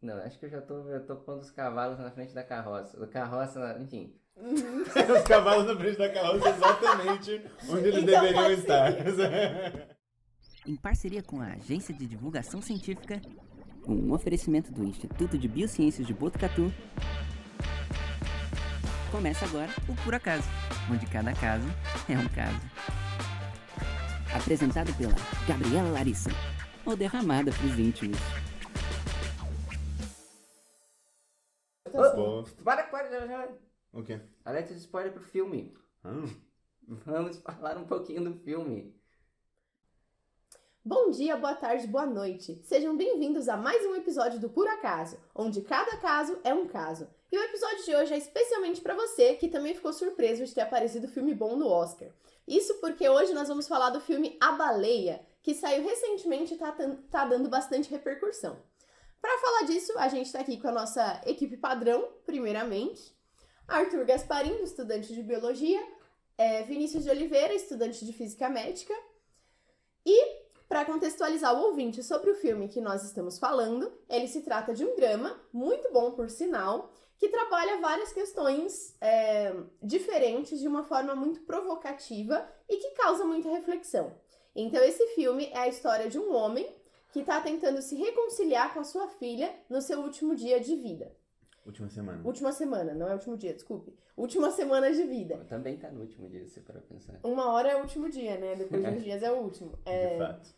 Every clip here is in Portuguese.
Não, acho que eu tô pondo os cavalos na frente da carroça. A carroça, enfim. Os cavalos na frente da carroça exatamente onde eles Então deveriam pode estar. Em parceria com a Agência de Divulgação Científica, um oferecimento do Instituto de Biociências de Botucatu, começa agora o Por Acaso, onde cada caso é um caso. Apresentado pela Gabriela Larissa, ou derramada pros íntimos. Bom. Para, já. O quê? Alerta de spoiler pro filme. Ah, Vamos falar um pouquinho do filme. Bom dia, boa tarde, boa noite. Sejam bem-vindos a mais um episódio do Por Acaso, onde cada caso é um caso. E o episódio de hoje é especialmente para você, que também ficou surpreso de ter aparecido filme bom no Oscar. Isso porque hoje nós vamos falar do filme A Baleia, que saiu recentemente e tá dando bastante repercussão. Para falar disso, a gente tá aqui com a nossa equipe padrão, primeiramente. Arthur Gasparim, estudante de Biologia. Vinícius de Oliveira, estudante de Física Médica. E, para contextualizar o ouvinte sobre o filme que nós estamos falando, ele se trata de um drama, muito bom por sinal, que trabalha várias questões diferentes de uma forma muito provocativa e que causa muita reflexão. Então esse filme é a história de um homem que está tentando se reconciliar com a sua filha no seu último dia de vida. última semana. Última semana, não é último dia, desculpe. Última semana de vida. Também tá no último dia, se para pensar. Uma hora é o último dia, né? Depois de uns dias é o último. De fato.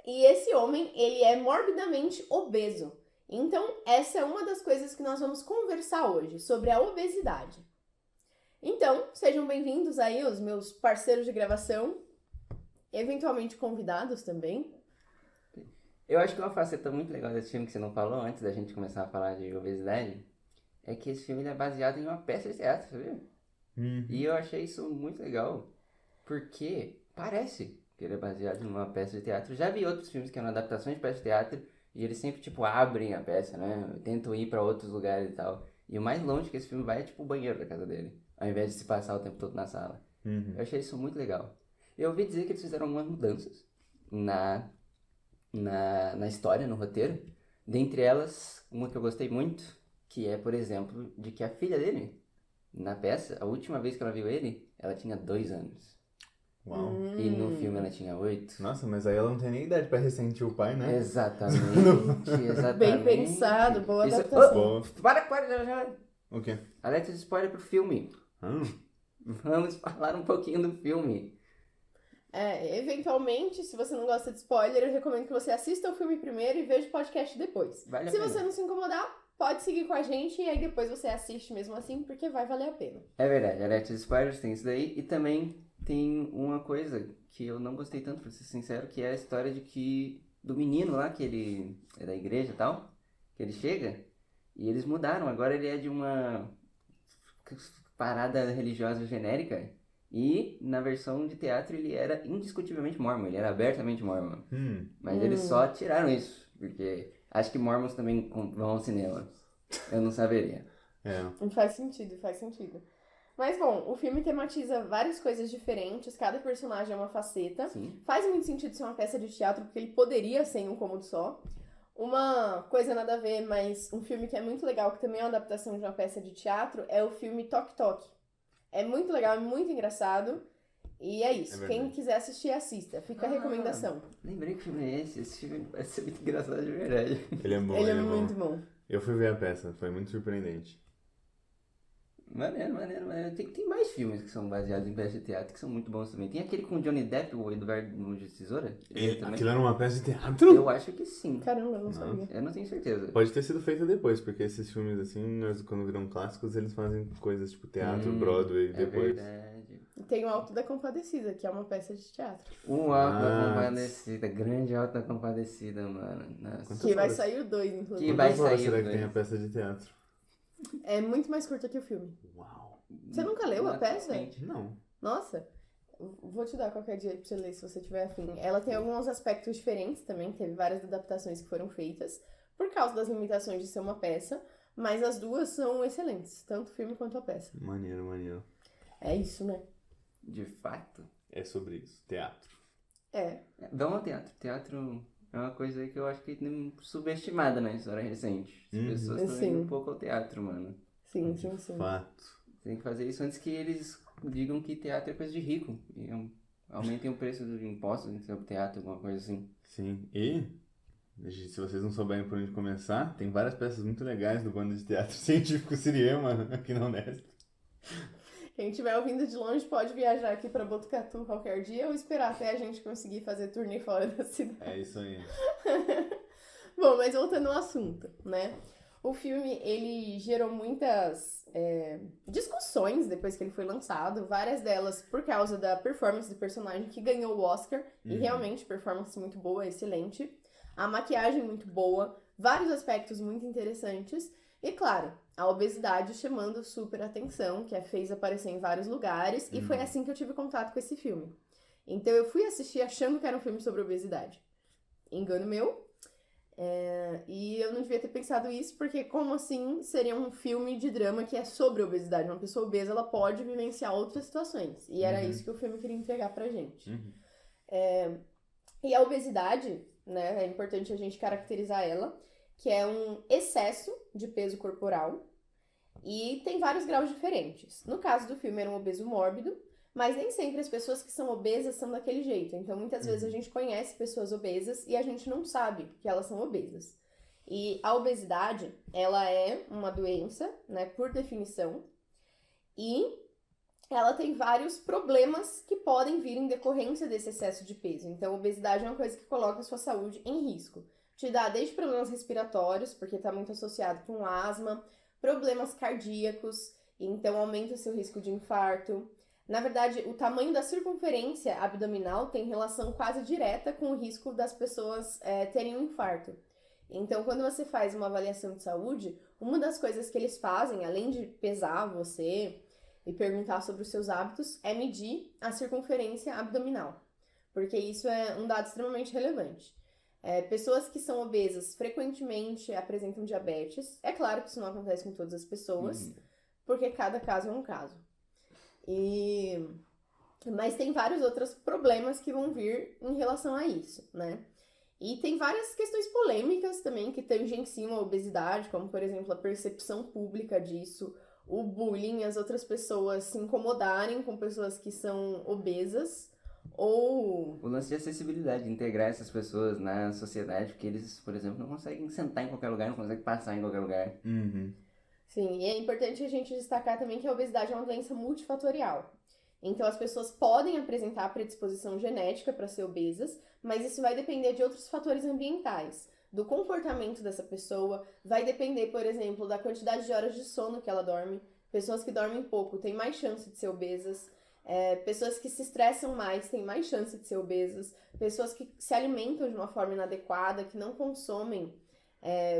E esse homem, ele é morbidamente obeso. Então, essa é uma das coisas que nós vamos conversar hoje, sobre a obesidade. Então, sejam bem-vindos aí os meus parceiros de gravação, eventualmente convidados também. Eu acho que uma faceta muito legal desse filme que você não falou antes da gente começar a falar de obesidade é que esse filme ele é baseado em uma peça de teatro, sabia? E eu achei isso muito legal, porque parece que ele é baseado em uma peça de teatro. Já vi outros filmes que eram adaptações de peça de teatro e eles sempre, abrem a peça, né? Tentam ir pra outros lugares e tal. E o mais longe que esse filme vai é, o banheiro da casa dele, ao invés de se passar o tempo todo na sala. Eu achei isso muito legal. Eu ouvi dizer que eles fizeram algumas mudanças na história, no roteiro. Dentre elas, uma que eu gostei muito, que é, por exemplo, de que a filha dele, na peça, a última vez que ela viu ele, ela tinha 2 anos. Uau. E no filme ela tinha 8. Nossa, mas aí ela não tem nem idade pra ressentir o pai, né? Exatamente. Bem pensado, boa Isso- adaptação. Bom. Já. O quê? Alerta de spoiler pro filme. Ah, Vamos falar um pouquinho do filme. Eventualmente, se você não gosta de spoiler, eu recomendo que você assista o filme primeiro e veja o podcast depois. Vale a Se pena. você não se incomodar, pode seguir com a gente e aí depois você assiste mesmo assim, porque vai valer a pena. É verdade, alerta de spoilers tem isso daí. E também tem uma coisa que eu não gostei tanto, pra ser sincero, que é a história do menino lá, que ele é da igreja e tal, que ele chega, e eles mudaram. Agora ele é de uma parada religiosa genérica, e na versão de teatro ele era indiscutivelmente mormon, ele era abertamente mormon. Mas eles só tiraram isso, porque acho que mormons também vão ao cinema. Eu não saberia. Faz sentido, faz sentido. Mas bom, o filme tematiza várias coisas diferentes, cada personagem é uma faceta. Sim. Faz muito sentido ser uma peça de teatro, porque ele poderia ser em um cômodo só. Uma coisa nada a ver, mas um filme que é muito legal, que também é uma adaptação de uma peça de teatro, é o filme Tok Tok. É muito legal, é muito engraçado. E é isso. Quem quiser assistir, assista. Fica a recomendação. Lembrei que filme é esse. Esse filme parece ser muito engraçado de verdade. ele é bom, Ele é bom. muito bom. Eu fui ver a peça, foi muito surpreendente. Maneiro. Tem mais filmes que são baseados em peças de teatro que são muito bons também. Tem aquele com o Johnny Depp, o Eduardo Mão de Tesoura. Aquilo era uma peça de teatro? Eu acho que sim. Caramba, eu não sabia. Eu não tenho certeza. Pode ter sido feita depois, porque esses filmes assim, quando viram clássicos, eles fazem coisas tipo teatro, Broadway, É depois. verdade. E tem o Alto da Compadecida, que é uma peça de teatro. Um Alto da Compadecida. Grande Alto da Compadecida, mano. Nossa. Quantas Que vai horas? sair o 2, inclusive. Que vai Quantas horas sair será o que tem dois? a peça de teatro? É muito mais curta que o filme. Uau. Você nunca leu a peça? Exatamente. Não. Nossa, vou te dar qualquer dia pra você ler, se você tiver afim. Ela tem alguns aspectos diferentes também, teve várias adaptações que foram feitas, por causa das limitações de ser uma peça, mas as duas são excelentes, tanto o filme quanto a peça. Maneiro. É isso, né? De fato. É sobre isso, teatro. É. Vamos ao teatro. Teatro é é uma coisa que eu acho que tem subestimada na história recente. As pessoas estão indo um pouco ao teatro, mano. Sim. Fato. Tem que fazer isso antes que eles digam que teatro é coisa de rico. E aumentem o preço dos impostos sobre teatro, alguma coisa assim. Sim, e se vocês não souberem por onde começar, tem várias peças muito legais do Bando de Teatro Científico Siriema aqui na Unesp. Quem estiver ouvindo de longe pode viajar aqui pra Botucatu qualquer dia ou esperar até a gente conseguir fazer turnê fora da cidade. É isso aí. Bom, mas voltando ao assunto, né? O filme, ele gerou muitas discussões depois que ele foi lançado, várias delas por causa da performance do personagem que ganhou o Oscar, e realmente, performance muito boa, excelente. A maquiagem muito boa, vários aspectos muito interessantes, e claro, a obesidade chamando super atenção, que a fez aparecer em vários lugares, e foi assim que eu tive contato com esse filme. Então eu fui assistir achando que era um filme sobre obesidade. Engano meu. E eu não devia ter pensado isso, porque como assim seria um filme de drama que é sobre obesidade? Uma pessoa obesa, ela pode vivenciar outras situações. E era isso que o filme queria entregar pra gente. E a obesidade, né, é importante a gente caracterizar ela, que é um excesso de peso corporal. E tem vários graus diferentes. No caso do filme, era um obeso mórbido, mas nem sempre as pessoas que são obesas são daquele jeito. Então, muitas vezes a gente conhece pessoas obesas e a gente não sabe que elas são obesas. E a obesidade, ela é uma doença, né, por definição, e ela tem vários problemas que podem vir em decorrência desse excesso de peso. Então, a obesidade é uma coisa que coloca a sua saúde em risco. Te dá desde problemas respiratórios, porque está muito associado com asma, problemas cardíacos, então aumenta o seu risco de infarto. Na verdade, o tamanho da circunferência abdominal tem relação quase direta com o risco das pessoas terem um infarto. Então, quando você faz uma avaliação de saúde, uma das coisas que eles fazem, além de pesar você e perguntar sobre os seus hábitos, é medir a circunferência abdominal, porque isso é um dado extremamente relevante. Pessoas que são obesas frequentemente apresentam diabetes. É claro que isso não acontece com todas as pessoas, porque cada caso é um caso. Mas tem vários outros problemas que vão vir em relação a isso, né? E tem várias questões polêmicas também que tangenciam a obesidade, como, por exemplo, a percepção pública disso, o bullying, as outras pessoas se incomodarem com pessoas que são obesas, ou... O lance de acessibilidade, de integrar essas pessoas na sociedade, porque eles, por exemplo, não conseguem sentar em qualquer lugar, não conseguem passar em qualquer lugar. Sim, e é importante a gente destacar também que a obesidade é uma doença multifatorial. Então, as pessoas podem apresentar predisposição genética para ser obesas, mas isso vai depender de outros fatores ambientais, do comportamento dessa pessoa, vai depender, por exemplo, da quantidade de horas de sono que ela dorme. Pessoas que dormem pouco têm mais chance de ser obesas, pessoas que se estressam mais têm mais chance de ser obesas, pessoas que se alimentam de uma forma inadequada, que não consomem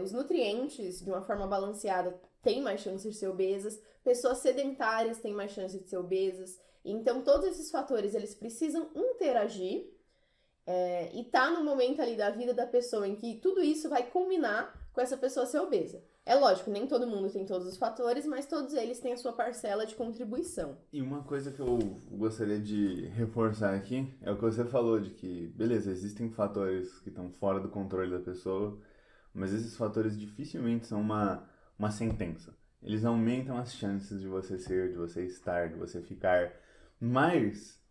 os nutrientes de uma forma balanceada, têm mais chance de ser obesas, pessoas sedentárias têm mais chance de ser obesas. Então, todos esses fatores, eles precisam interagir e tá no momento ali da vida da pessoa em que tudo isso vai culminar com essa pessoa ser obesa. É lógico, nem todo mundo tem todos os fatores, mas todos eles têm a sua parcela de contribuição. E uma coisa que eu gostaria de reforçar aqui é o que você falou, de que, beleza, existem fatores que estão fora do controle da pessoa, mas esses fatores dificilmente são uma sentença. Eles aumentam as chances de você ser, de você estar, de você ficar. Mas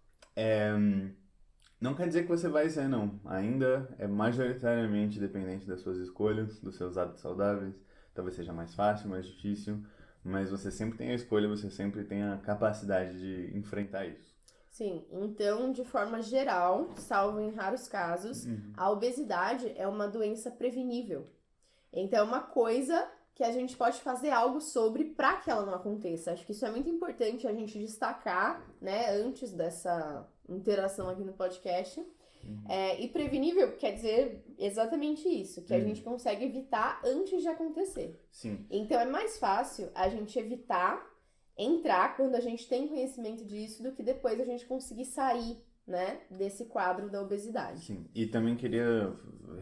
não quer dizer que você vai ser, não. Ainda é majoritariamente dependente das suas escolhas, dos seus hábitos saudáveis. Talvez seja mais fácil, mais difícil, mas você sempre tem a escolha, você sempre tem a capacidade de enfrentar isso. Sim, então, de forma geral, salvo em raros casos, a obesidade é uma doença prevenível. Então, é uma coisa que a gente pode fazer algo sobre para que ela não aconteça. Acho que isso é muito importante a gente destacar, né, antes dessa interação aqui no podcast. E prevenível quer dizer exatamente isso, que a gente consegue evitar antes de acontecer. Sim. Então, é mais fácil a gente evitar entrar quando a gente tem conhecimento disso do que depois a gente conseguir sair, né, desse quadro da obesidade. Sim, e também queria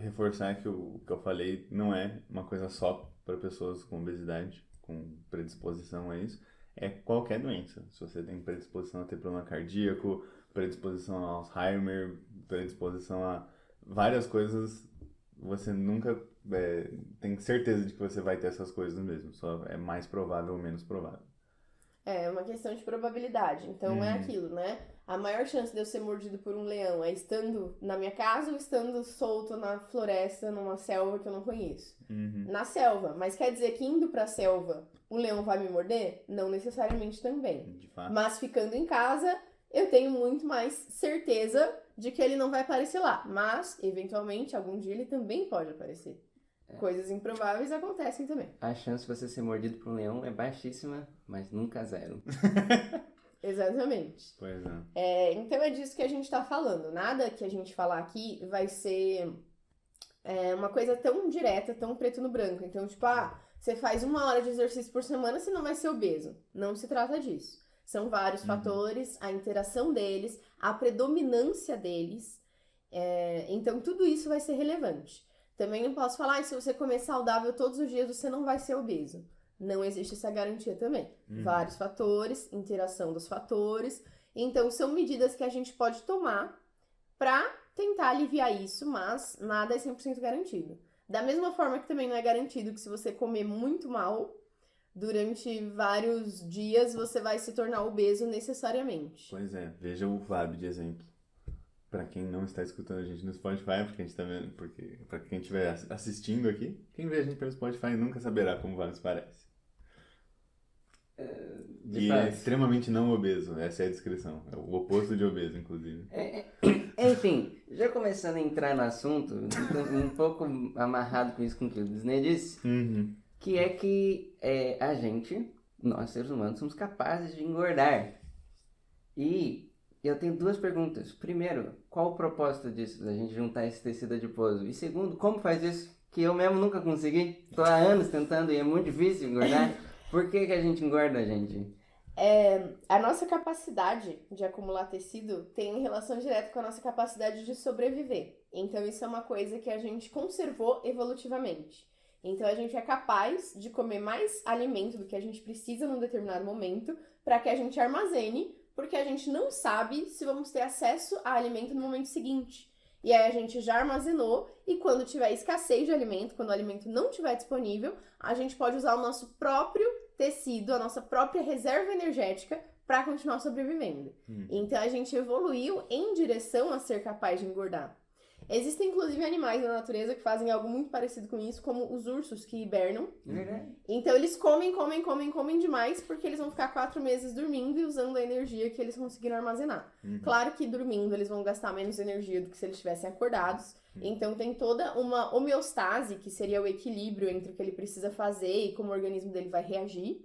reforçar que o que eu falei não é uma coisa só para pessoas com obesidade, com predisposição a isso, é qualquer doença. Se você tem predisposição a ter problema cardíaco, predisposição a Alzheimer, predisposição a várias coisas, você nunca tem certeza de que você vai ter essas coisas mesmo. Só é mais provável ou menos provável. É uma questão de probabilidade. Então é aquilo, né? A maior chance de eu ser mordido por um leão é estando na minha casa ou estando solto na floresta, numa selva que eu não conheço. Na selva. Mas quer dizer que indo pra selva, o leão vai me morder? Não necessariamente também. De fato. Mas ficando em casa, eu tenho muito mais certeza de que ele não vai aparecer lá. Mas, eventualmente, algum dia ele também pode aparecer. Coisas improváveis acontecem também. A chance de você ser mordido por um leão é baixíssima, mas nunca zero. Exatamente. Pois é. Então é disso que a gente tá falando. Nada que a gente falar aqui vai ser uma coisa tão direta, tão preto no branco. Então, tipo, você faz 1 hora de exercício por semana, você não vai ser obeso. Não se trata disso. São vários fatores, a interação deles, a predominância deles. Então, tudo isso vai ser relevante. Também não posso falar, se você comer saudável todos os dias, você não vai ser obeso. Não existe essa garantia também. Vários fatores, interação dos fatores. Então, são medidas que a gente pode tomar para tentar aliviar isso, mas nada é 100% garantido. Da mesma forma que também não é garantido que se você comer muito mal, durante vários dias você vai se tornar obeso necessariamente. Pois é, veja o Fábio de exemplo. Pra quem não está escutando a gente no Spotify, porque a gente tá vendo, porque pra quem estiver assistindo aqui, quem vê a gente pelo Spotify nunca saberá como o Fábio se parece. E é extremamente não obeso, essa é a descrição. É o oposto de obeso, inclusive. Enfim, já começando a entrar no assunto, um pouco amarrado com isso com o que o Disney disse, que é que a gente, nós seres humanos, somos capazes de engordar. E eu tenho 2 perguntas. Primeiro, qual o propósito disso, da gente juntar esse tecido adiposo? E segundo, como faz isso? Que eu mesmo nunca consegui. Tô há anos tentando e é muito difícil engordar. Por que a gente engorda, gente? A nossa capacidade de acumular tecido tem relação direta com a nossa capacidade de sobreviver. Então, isso é uma coisa que a gente conservou evolutivamente. Então, a gente é capaz de comer mais alimento do que a gente precisa num determinado momento para que a gente armazene, porque a gente não sabe se vamos ter acesso a alimento no momento seguinte. E aí a gente já armazenou e quando tiver escassez de alimento, quando o alimento não estiver disponível, a gente pode usar o nosso próprio tecido, a nossa própria reserva energética para continuar sobrevivendo. Então a gente evoluiu em direção a ser capaz de engordar. Existem inclusive animais na natureza que fazem algo muito parecido com isso, como os ursos que hibernam. Então eles comem demais porque eles vão ficar 4 meses dormindo e usando a energia que eles conseguiram armazenar. Claro que dormindo eles vão gastar menos energia do que se eles estivessem acordados. Então tem toda uma homeostase, que seria o equilíbrio entre o que ele precisa fazer e como o organismo dele vai reagir.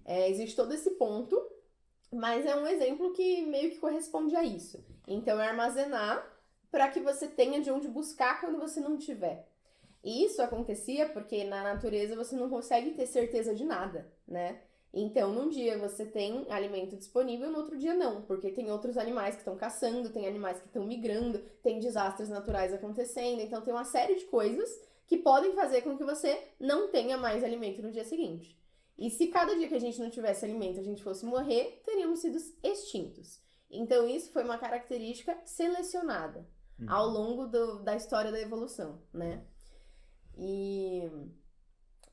Existe todo esse ponto, mas é um exemplo que meio que corresponde a isso. Então é armazenar para que você tenha de onde buscar quando você não tiver. E isso acontecia porque na natureza você não consegue ter certeza de nada, né? Então, num dia você tem alimento disponível, no outro dia não, porque tem outros animais que estão caçando, tem animais que estão migrando, tem desastres naturais acontecendo, então tem uma série de coisas que podem fazer com que você não tenha mais alimento no dia seguinte. E se cada dia que a gente não tivesse alimento a gente fosse morrer, teríamos sido extintos. Então, isso foi uma característica selecionada ao longo da história da evolução, né? E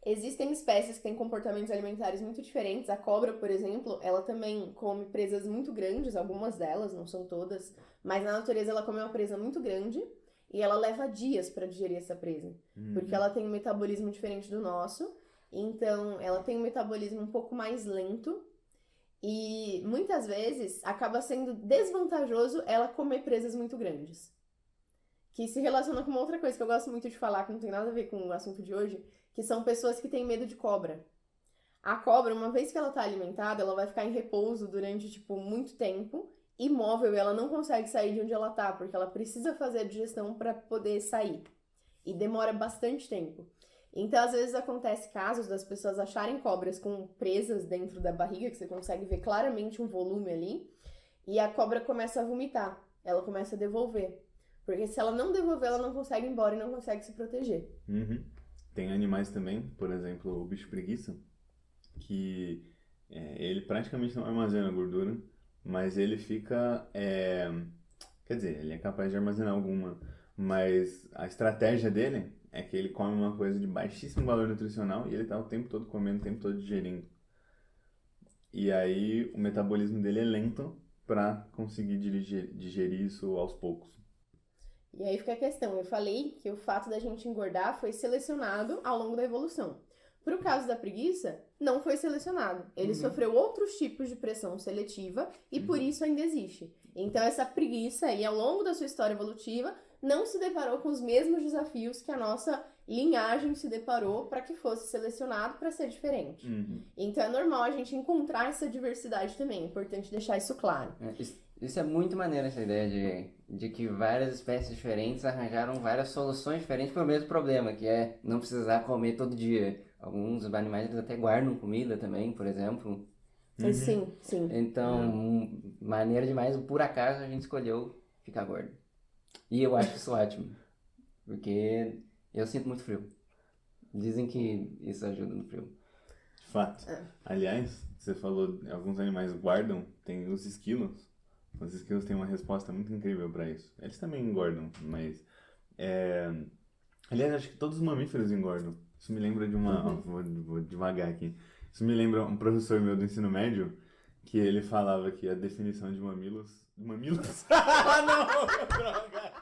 existem espécies que têm comportamentos alimentares muito diferentes. A cobra, por exemplo, ela também come presas muito grandes, algumas delas, não são todas, mas na natureza ela come uma presa muito grande e ela leva dias para digerir essa presa, porque ela tem um metabolismo diferente do nosso, então ela tem um metabolismo um pouco mais lento e muitas vezes acaba sendo desvantajoso ela comer presas muito grandes. Que se relaciona com uma outra coisa que eu gosto muito de falar, que não tem nada a ver com o assunto de hoje, que são pessoas que têm medo de cobra. A cobra, uma vez que ela tá alimentada, ela vai ficar em repouso durante, muito tempo, imóvel, e ela não consegue sair de onde ela tá, porque ela precisa fazer a digestão para poder sair. E demora bastante tempo. Então, às vezes, acontece casos das pessoas acharem cobras com presas dentro da barriga, que você consegue ver claramente um volume ali, e a cobra começa a vomitar, ela começa a devolver. Porque se ela não devolver, ela não consegue ir embora e não consegue se proteger. Tem animais também, por exemplo, o bicho preguiça, que ele praticamente não armazena gordura, mas ele fica... quer dizer, ele é capaz de armazenar alguma, Mas a estratégia dele é que ele come uma coisa de baixíssimo valor nutricional e ele tá o tempo todo comendo, o tempo todo digerindo. E aí o metabolismo dele é lento pra conseguir digerir isso aos poucos. E aí fica a questão, eu falei que o fato da gente engordar foi selecionado ao longo da evolução. Pro caso da preguiça, não foi selecionado. Ele sofreu outros tipos de pressão seletiva e por isso ainda existe. Então essa preguiça aí, ao longo da sua história evolutiva, não se deparou com os mesmos desafios que a nossa linhagem se deparou para que fosse selecionado para ser diferente. Então é normal a gente encontrar essa diversidade também, é importante deixar isso claro. Isso é muito maneiro, essa ideia de que várias espécies diferentes arranjaram várias soluções diferentes para o mesmo problema, que é não precisar comer todo dia. Alguns animais eles até guardam comida também, por exemplo. Sim, sim. Então, maneiro demais, por acaso a gente escolheu ficar gordo. E eu acho isso ótimo, porque eu sinto muito frio. Dizem que isso ajuda no frio. De fato. Aliás, você falou alguns animais guardam, tem os esquilos. Os esquilos têm uma resposta muito incrível para isso. Eles também engordam, mas... Aliás, acho que todos os mamíferos engordam. Isso me lembra de uma... Vou devagar aqui. Isso me lembra um professor meu do ensino médio, que ele falava que a definição de mamilos... Mamilos? Ah, não! Droga!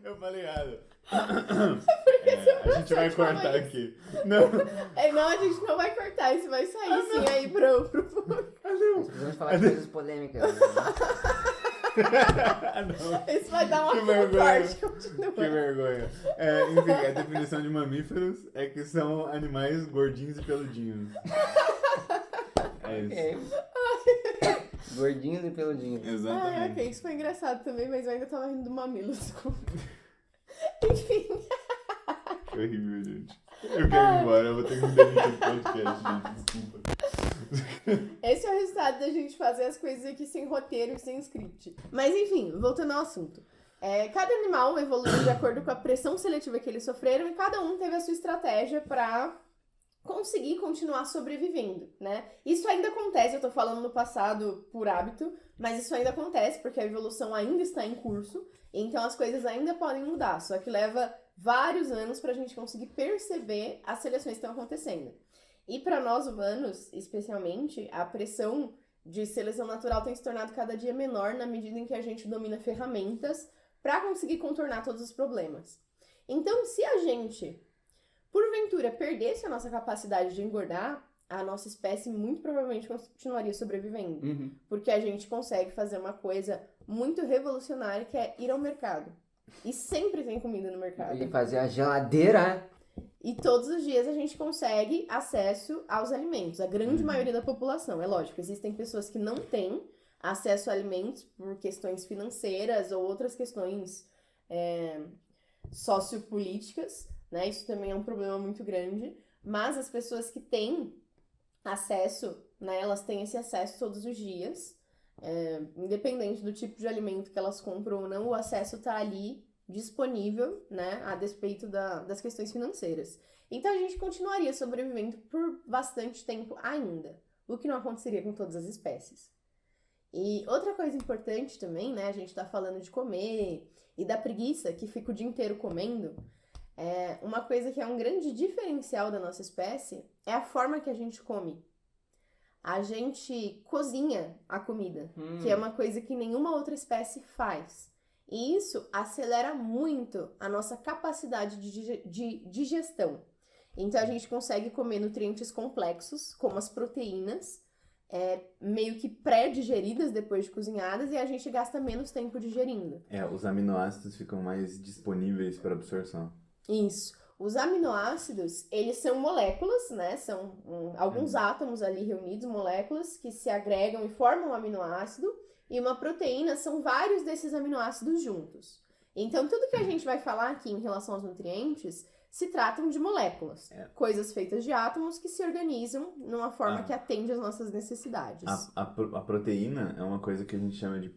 Eu falei errado. A gente vai cortar aqui. Não. Não, a gente não vai cortar, isso vai sair sim aí pro público. Nós precisamos falar de coisas polêmicas. Não. Isso vai dar uma vergonha. continua. Que vergonha. Enfim, a definição de mamíferos é que são animais gordinhos e peludinhos. É isso. Gordinhos e peludinhos. Exatamente. Ok, isso foi engraçado também, mas eu ainda tava rindo do mamilo, desculpa. Enfim. Que horrível, gente. Eu quero ir embora, eu vou ter que me demitir do podcast, gente. Desculpa. Esse é o resultado da gente fazer as coisas aqui sem roteiro e sem script. Mas enfim, voltando ao assunto. Cada animal evoluiu de acordo com a pressão seletiva que eles sofreram e cada um teve a sua estratégia para conseguir continuar sobrevivendo, né? Isso ainda acontece, eu tô falando no passado por hábito, mas isso ainda acontece porque a evolução ainda está em curso, então as coisas ainda podem mudar, só que leva vários anos pra gente conseguir perceber as seleções que estão acontecendo. E para nós humanos, especialmente, a pressão de seleção natural tem se tornado cada dia menor na medida em que a gente domina ferramentas para conseguir contornar todos os problemas. Então, se a gente, porventura, perdesse a nossa capacidade de engordar, a nossa espécie muito provavelmente continuaria sobrevivendo. Porque a gente consegue fazer uma coisa muito revolucionária, que é ir ao mercado. E sempre tem comida no mercado. E fazer a geladeira. E todos os dias a gente consegue acesso aos alimentos. A grande maioria da população. É lógico, existem pessoas que não têm acesso a alimentos por questões financeiras ou outras questões sociopolíticas, né? Isso também é um problema muito grande. Mas as pessoas que têm acesso, né? Elas têm esse acesso todos os dias. Independente do tipo de alimento que elas compram ou não, o acesso está ali disponível, né, a despeito das questões financeiras. Então a gente continuaria sobrevivendo por bastante tempo ainda, o que não aconteceria com todas as espécies. E outra coisa importante também, né, a gente tá falando de comer e da preguiça, que fica o dia inteiro comendo, uma coisa que é um grande diferencial da nossa espécie é a forma que a gente come. A gente cozinha a comida, que é uma coisa que nenhuma outra espécie faz. E isso acelera muito a nossa capacidade de digestão. Então, a gente consegue comer nutrientes complexos, como as proteínas, meio que pré-digeridas depois de cozinhadas, e a gente gasta menos tempo digerindo. Os aminoácidos ficam mais disponíveis para absorção. Isso. Os aminoácidos, eles são moléculas, né? São alguns átomos ali reunidos, moléculas, que se agregam e formam um aminoácido. E uma proteína são vários desses aminoácidos juntos. Então, tudo que a gente vai falar aqui em relação aos nutrientes se tratam de moléculas. Coisas feitas de átomos que se organizam numa forma que atende às nossas necessidades. A proteína é uma coisa que a gente chama de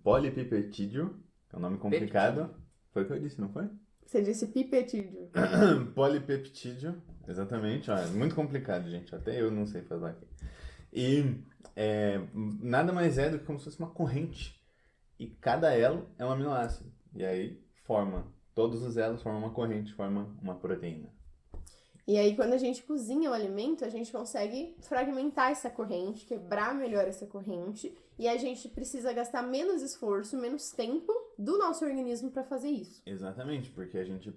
polipeptídeo, que é um nome complicado. Peptídeo. Foi o que eu disse, não foi? Você disse pipeptídeo. Polipeptídeo, exatamente. É muito complicado, gente. Até eu não sei falar aqui. E nada mais é do que como se fosse uma corrente. E cada elo é um aminoácido. E aí forma todos os elos formam uma corrente, formam uma proteína. E aí, quando a gente cozinha o alimento, a gente consegue fragmentar essa corrente, quebrar melhor essa corrente, e a gente precisa gastar menos esforço, menos tempo do nosso organismo para fazer isso. Exatamente, porque a gente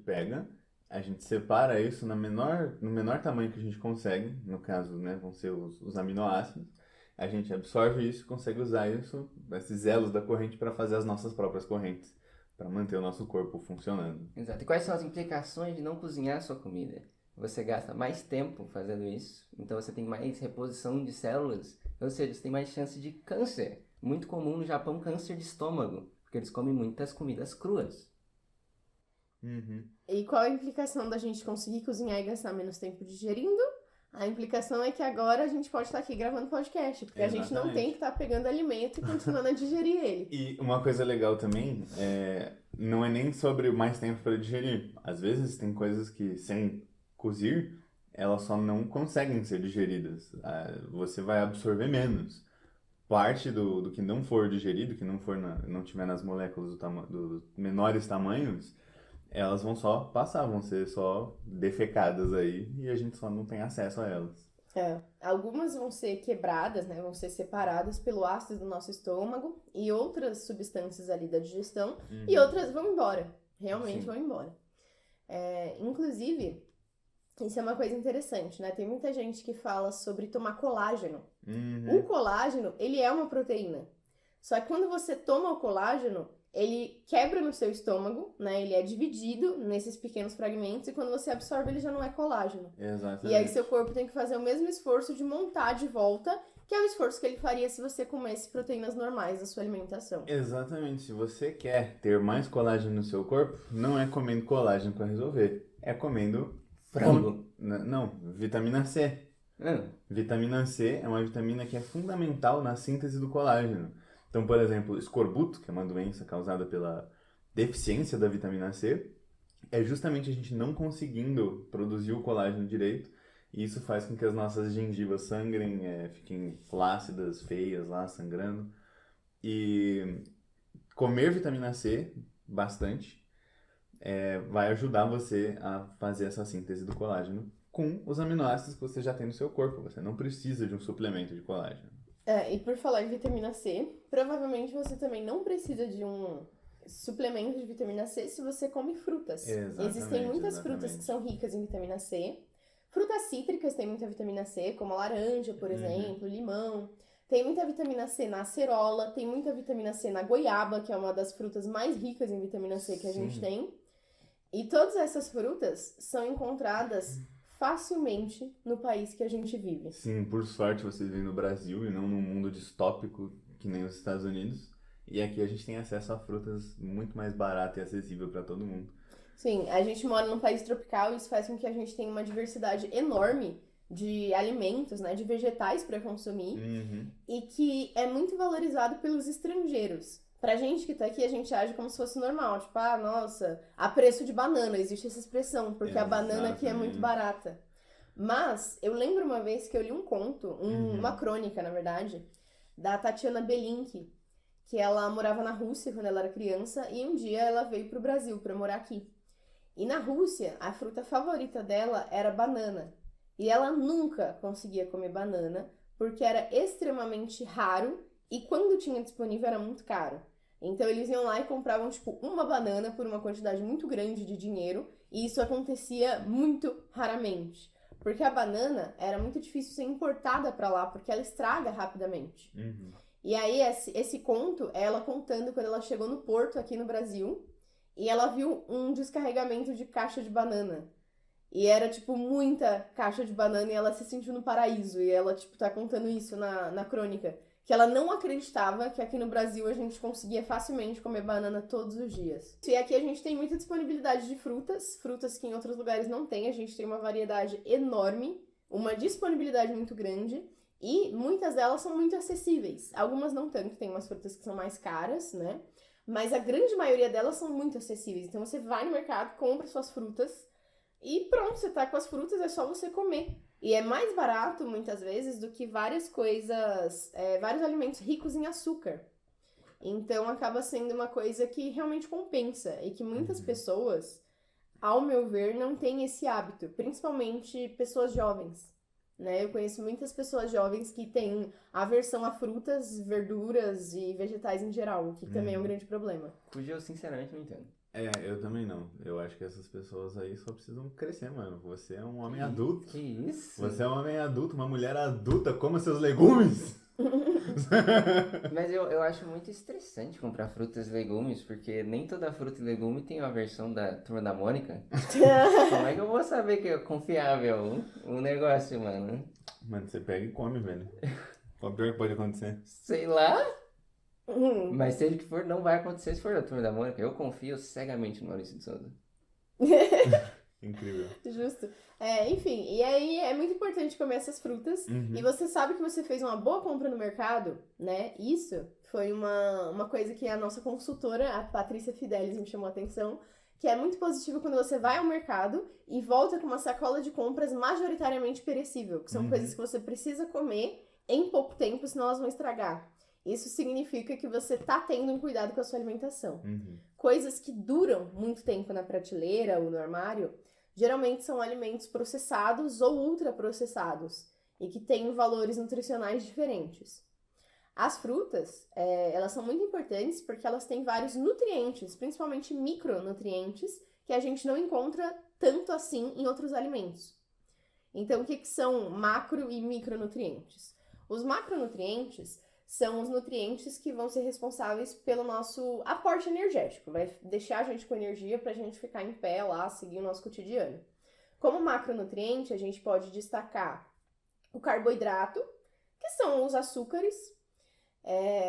separa isso no menor tamanho que a gente consegue, no caso, né, vão ser os aminoácidos, a gente absorve isso e consegue usar isso, esses elos da corrente, para fazer as nossas próprias correntes, para manter o nosso corpo funcionando. Exato. E quais são as implicações de não cozinhar a sua comida? Você gasta mais tempo fazendo isso, então você tem mais reposição de células, ou seja, você tem mais chance de câncer. Muito comum no Japão, câncer de estômago, porque eles comem muitas comidas cruas. Uhum. E qual a implicação da gente conseguir cozinhar e gastar menos tempo digerindo? A implicação é que agora a gente pode estar aqui gravando podcast, porque Exatamente. a gente não tem que estar pegando alimento e continuando a digerir ele. E uma coisa legal também, não é nem sobre mais tempo para digerir. Às vezes tem coisas que, sem cozir, elas só não conseguem ser digeridas. Você vai absorver menos. Parte do que não for digerido, que não tiver nas moléculas dos menores tamanhos, elas vão só passar, vão ser só defecadas aí e a gente só não tem acesso a elas. Algumas vão ser quebradas, né? Vão ser separadas pelo ácido do nosso estômago e outras substâncias ali da digestão, e outras vão embora. Realmente vão embora. Inclusive, isso é uma coisa interessante, né? Tem muita gente que fala sobre tomar colágeno. O colágeno, ele é uma proteína. Só que quando você toma o colágeno, ele quebra no seu estômago, né? Ele é dividido nesses pequenos fragmentos e quando você absorve, ele já não é colágeno. Exatamente. E aí seu corpo tem que fazer o mesmo esforço de montar de volta, que é o esforço que ele faria se você comesse proteínas normais da sua alimentação. Exatamente. Se você quer ter mais colágeno no seu corpo, não é comendo colágeno para resolver. É comendo Frango. Não, vitamina C. Vitamina C é uma vitamina que é fundamental na síntese do colágeno. Então, por exemplo, escorbuto, que é uma doença causada pela deficiência da vitamina C, é justamente a gente não conseguindo produzir o colágeno direito, e isso faz com que as nossas gengivas sangrem, fiquem flácidas, feias lá, sangrando. E comer vitamina C bastante vai ajudar você a fazer essa síntese do colágeno com os aminoácidos que você já tem no seu corpo. Você não precisa de um suplemento de colágeno. E por falar em vitamina C, provavelmente você também não precisa de um suplemento de vitamina C se você come frutas. Existem muitas frutas que são ricas em vitamina C. Frutas cítricas têm muita vitamina C, como a laranja, por exemplo, limão. Tem muita vitamina C na acerola, tem muita vitamina C na goiaba, que é uma das frutas mais ricas em vitamina C que a gente tem. E todas essas frutas são encontradas facilmente no país que a gente vive. Sim, por sorte vocês vivem no Brasil e não num mundo distópico que nem os Estados Unidos. E aqui a gente tem acesso a frutas muito mais barato e acessível para todo mundo. Sim, a gente mora num país tropical e isso faz com que a gente tenha uma diversidade enorme de alimentos, né, de vegetais para consumir, e que é muito valorizado pelos estrangeiros. Pra gente que tá aqui, a gente age como se fosse normal. Tipo, nossa, a preço de banana. Existe essa expressão, porque a banana aqui é muito barata. Mas, eu lembro uma vez que eu li um conto, uma crônica, na verdade, da Tatiana Belinki, que ela morava na Rússia quando ela era criança, e um dia ela veio pro Brasil pra morar aqui. E na Rússia, a fruta favorita dela era banana. E ela nunca conseguia comer banana, porque era extremamente raro, e quando tinha disponível era muito caro. Então eles iam lá e compravam, tipo, uma banana por uma quantidade muito grande de dinheiro, e isso acontecia muito raramente. Porque a banana era muito difícil ser importada pra lá, porque ela estraga rapidamente. E aí esse conto é ela contando quando ela chegou no porto aqui no Brasil, e ela viu um descarregamento de caixa de banana. E era, tipo, muita caixa de banana, e ela se sentiu no paraíso. E ela, tipo, tá contando isso na crônica. Que ela não acreditava que aqui no Brasil a gente conseguia facilmente comer banana todos os dias. E aqui a gente tem muita disponibilidade de frutas que em outros lugares não tem. A gente tem uma variedade enorme, uma disponibilidade muito grande, e muitas delas são muito acessíveis. Algumas não tanto, tem umas frutas que são mais caras, né? Mas a grande maioria delas são muito acessíveis. Então você vai no mercado, compra suas frutas, e pronto, você tá com as frutas, é só você comer. E é mais barato, muitas vezes, do que várias coisas, vários alimentos ricos em açúcar. Então acaba sendo uma coisa que realmente compensa e que muitas pessoas, ao meu ver, não têm esse hábito, principalmente pessoas jovens, né? Eu conheço muitas pessoas jovens que têm aversão a frutas, verduras e vegetais em geral, o que também é um grande problema. Cujo eu sinceramente não entendo. Eu também não. Eu acho que essas pessoas aí só precisam crescer, mano. Você é um homem adulto. Que isso? Você é um homem adulto, uma mulher adulta, coma seus legumes. Mas eu acho muito estressante comprar frutas e legumes, porque nem toda fruta e legume tem a versão da Turma da Mônica. Como é que eu vou saber que é confiável o negócio, mano? Mano, você pega e come, velho. Qual é o pior que pode acontecer? Sei lá. Mas seja o que for, não vai acontecer se for da Turma da Mônica. Eu confio cegamente no Maurício de Souza. Incrível. Justo. Enfim, e aí é muito importante comer essas frutas. E você sabe que você fez uma boa compra no mercado, né? Isso foi uma coisa que a nossa consultora, a Patrícia Fidelis, me chamou a atenção, que é muito positivo quando você vai ao mercado e volta com uma sacola de compras majoritariamente perecível, que são coisas que você precisa comer em pouco tempo, senão elas vão estragar. Isso significa que você tá tendo um cuidado com a sua alimentação. Coisas que duram muito tempo na prateleira ou no armário, geralmente são alimentos processados ou ultraprocessados e que têm valores nutricionais diferentes. As frutas, elas são muito importantes porque elas têm vários nutrientes, principalmente micronutrientes, que a gente não encontra tanto assim em outros alimentos. Então, o que são macro e micronutrientes? Os macronutrientes são os nutrientes que vão ser responsáveis pelo nosso aporte energético. Vai deixar a gente com energia pra gente ficar em pé lá, seguir o nosso cotidiano. Como macronutriente, a gente pode destacar o carboidrato, que são os açúcares,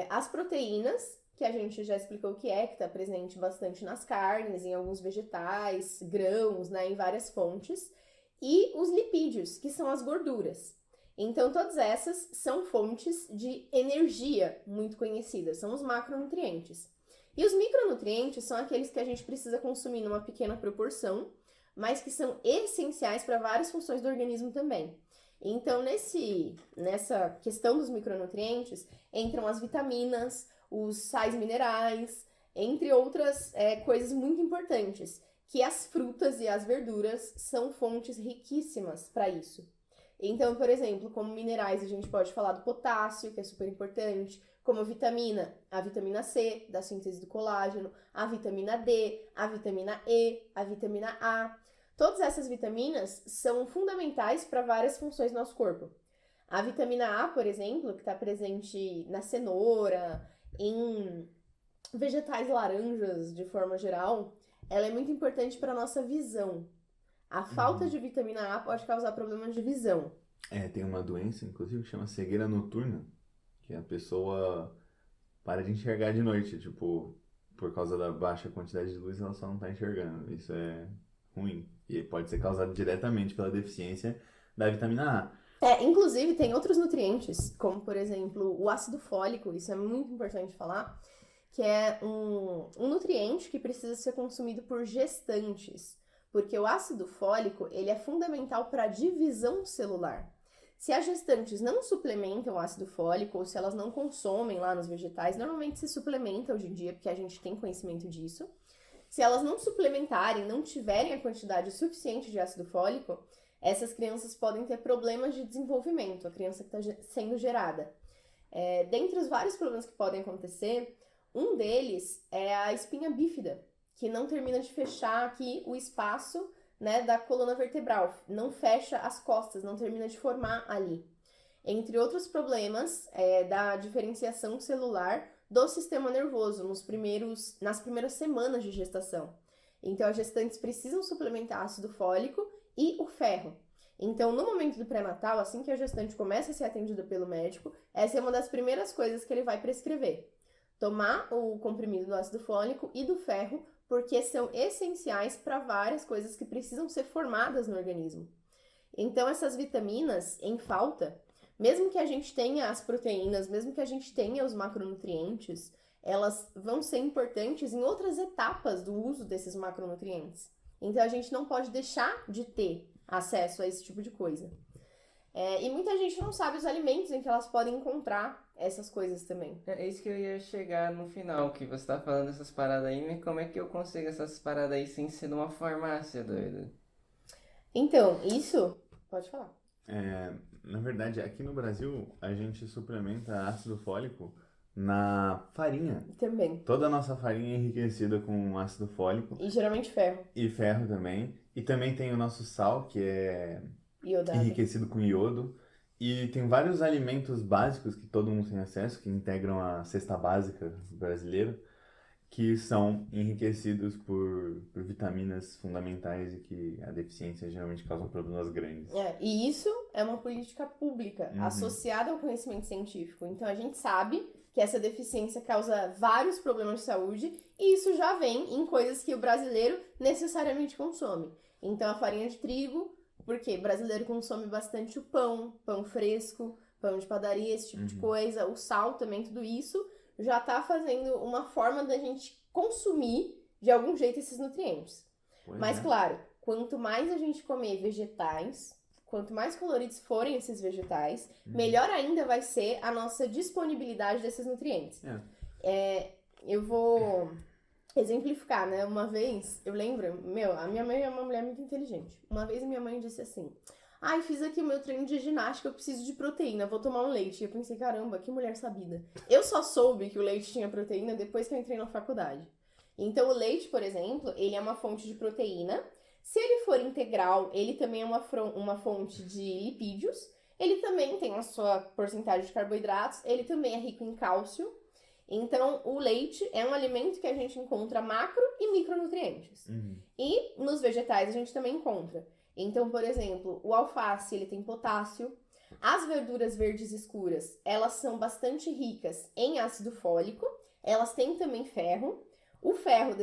as proteínas, que a gente já explicou o que está presente bastante nas carnes, em alguns vegetais, grãos, né, em várias fontes, e os lipídios, que são as gorduras. Então, todas essas são fontes de energia muito conhecidas, são os macronutrientes. E os micronutrientes são aqueles que a gente precisa consumir numa pequena proporção, mas que são essenciais para várias funções do organismo também. Então, nessa questão dos micronutrientes, entram as vitaminas, os sais minerais, entre outras coisas muito importantes, que as frutas e as verduras são fontes riquíssimas para isso. Então, por exemplo, como minerais, a gente pode falar do potássio, que é super importante, como vitamina, a vitamina C, da síntese do colágeno, a vitamina D, a vitamina E, a vitamina A. Todas essas vitaminas são fundamentais para várias funções do nosso corpo. A vitamina A, por exemplo, que está presente na cenoura, em vegetais laranjas de forma geral, ela é muito importante para a nossa visão. A falta de vitamina A pode causar problemas de visão. Tem uma doença, inclusive, que chama cegueira noturna, que a pessoa para de enxergar de noite, tipo, por causa da baixa quantidade de luz, ela só não está enxergando. Isso é ruim. E pode ser causado diretamente pela deficiência da vitamina A. Inclusive, tem outros nutrientes, como, por exemplo, o ácido fólico, isso é muito importante falar, que é um nutriente que precisa ser consumido por gestantes. Porque o ácido fólico, ele é fundamental para a divisão celular. Se as gestantes não suplementam o ácido fólico, ou se elas não consomem lá nos vegetais, normalmente se suplementa hoje em dia, porque a gente tem conhecimento disso. Se elas não suplementarem, não tiverem a quantidade suficiente de ácido fólico, essas crianças podem ter problemas de desenvolvimento, a criança que está sendo gerada. Dentre os vários problemas que podem acontecer, um deles é a espinha bífida, que não termina de fechar aqui o espaço, né, da coluna vertebral, não fecha as costas, não termina de formar ali. Entre outros problemas da diferenciação celular do sistema nervoso nas primeiras semanas de gestação. Então, as gestantes precisam suplementar ácido fólico e o ferro. Então, no momento do pré-natal, assim que a gestante começa a ser atendida pelo médico, essa é uma das primeiras coisas que ele vai prescrever. Tomar o comprimido do ácido fólico e do ferro, porque são essenciais para várias coisas que precisam ser formadas no organismo. Então, essas vitaminas em falta, mesmo que a gente tenha as proteínas, mesmo que a gente tenha os macronutrientes, elas vão ser importantes em outras etapas do uso desses macronutrientes. Então, a gente não pode deixar de ter acesso a esse tipo de coisa. E muita gente não sabe os alimentos em que elas podem encontrar essas coisas também. É isso que eu ia chegar no final, que você tá falando dessas paradas aí, mas como é que eu consigo essas paradas aí sem ser numa farmácia, doido? Então, isso... Pode falar. Na verdade, aqui no Brasil, a gente suplementa ácido fólico na farinha. Também. Toda a nossa farinha é enriquecida com ácido fólico. E geralmente ferro. E ferro também. E também tem o nosso sal, que é Iodado. enriquecido com iodo. E tem vários alimentos básicos que todo mundo tem acesso, que integram a cesta básica brasileira, que são enriquecidos por vitaminas fundamentais e que a deficiência geralmente causa problemas grandes. E isso é uma política pública associada ao conhecimento científico. Então a gente sabe que essa deficiência causa vários problemas de saúde e isso já vem em coisas que o brasileiro necessariamente consome. Então a farinha de trigo, porque o brasileiro consome bastante o pão fresco, pão de padaria, esse tipo de coisa, o sal também, tudo isso já tá fazendo uma forma da gente consumir de algum jeito esses nutrientes. Mas claro, quanto mais a gente comer vegetais, quanto mais coloridos forem esses vegetais, melhor ainda vai ser a nossa disponibilidade desses nutrientes. Eu vou exemplificar, né? Uma vez, eu lembro, a minha mãe é uma mulher muito inteligente. Uma vez a minha mãe disse assim: fiz aqui o meu treino de ginástica, eu preciso de proteína, vou tomar um leite. E eu pensei, caramba, que mulher sabida. Eu só soube que o leite tinha proteína depois que eu entrei na faculdade. Então o leite, por exemplo, ele é uma fonte de proteína. Se ele for integral, ele também é uma fonte de lipídios. Ele também tem a sua porcentagem de carboidratos, ele também é rico em cálcio. Então, o leite é um alimento que a gente encontra macro e micronutrientes. E nos vegetais a gente também encontra. Então, por exemplo, o alface, ele tem potássio. As verduras verdes escuras, elas são bastante ricas em ácido fólico. Elas têm também ferro. O ferro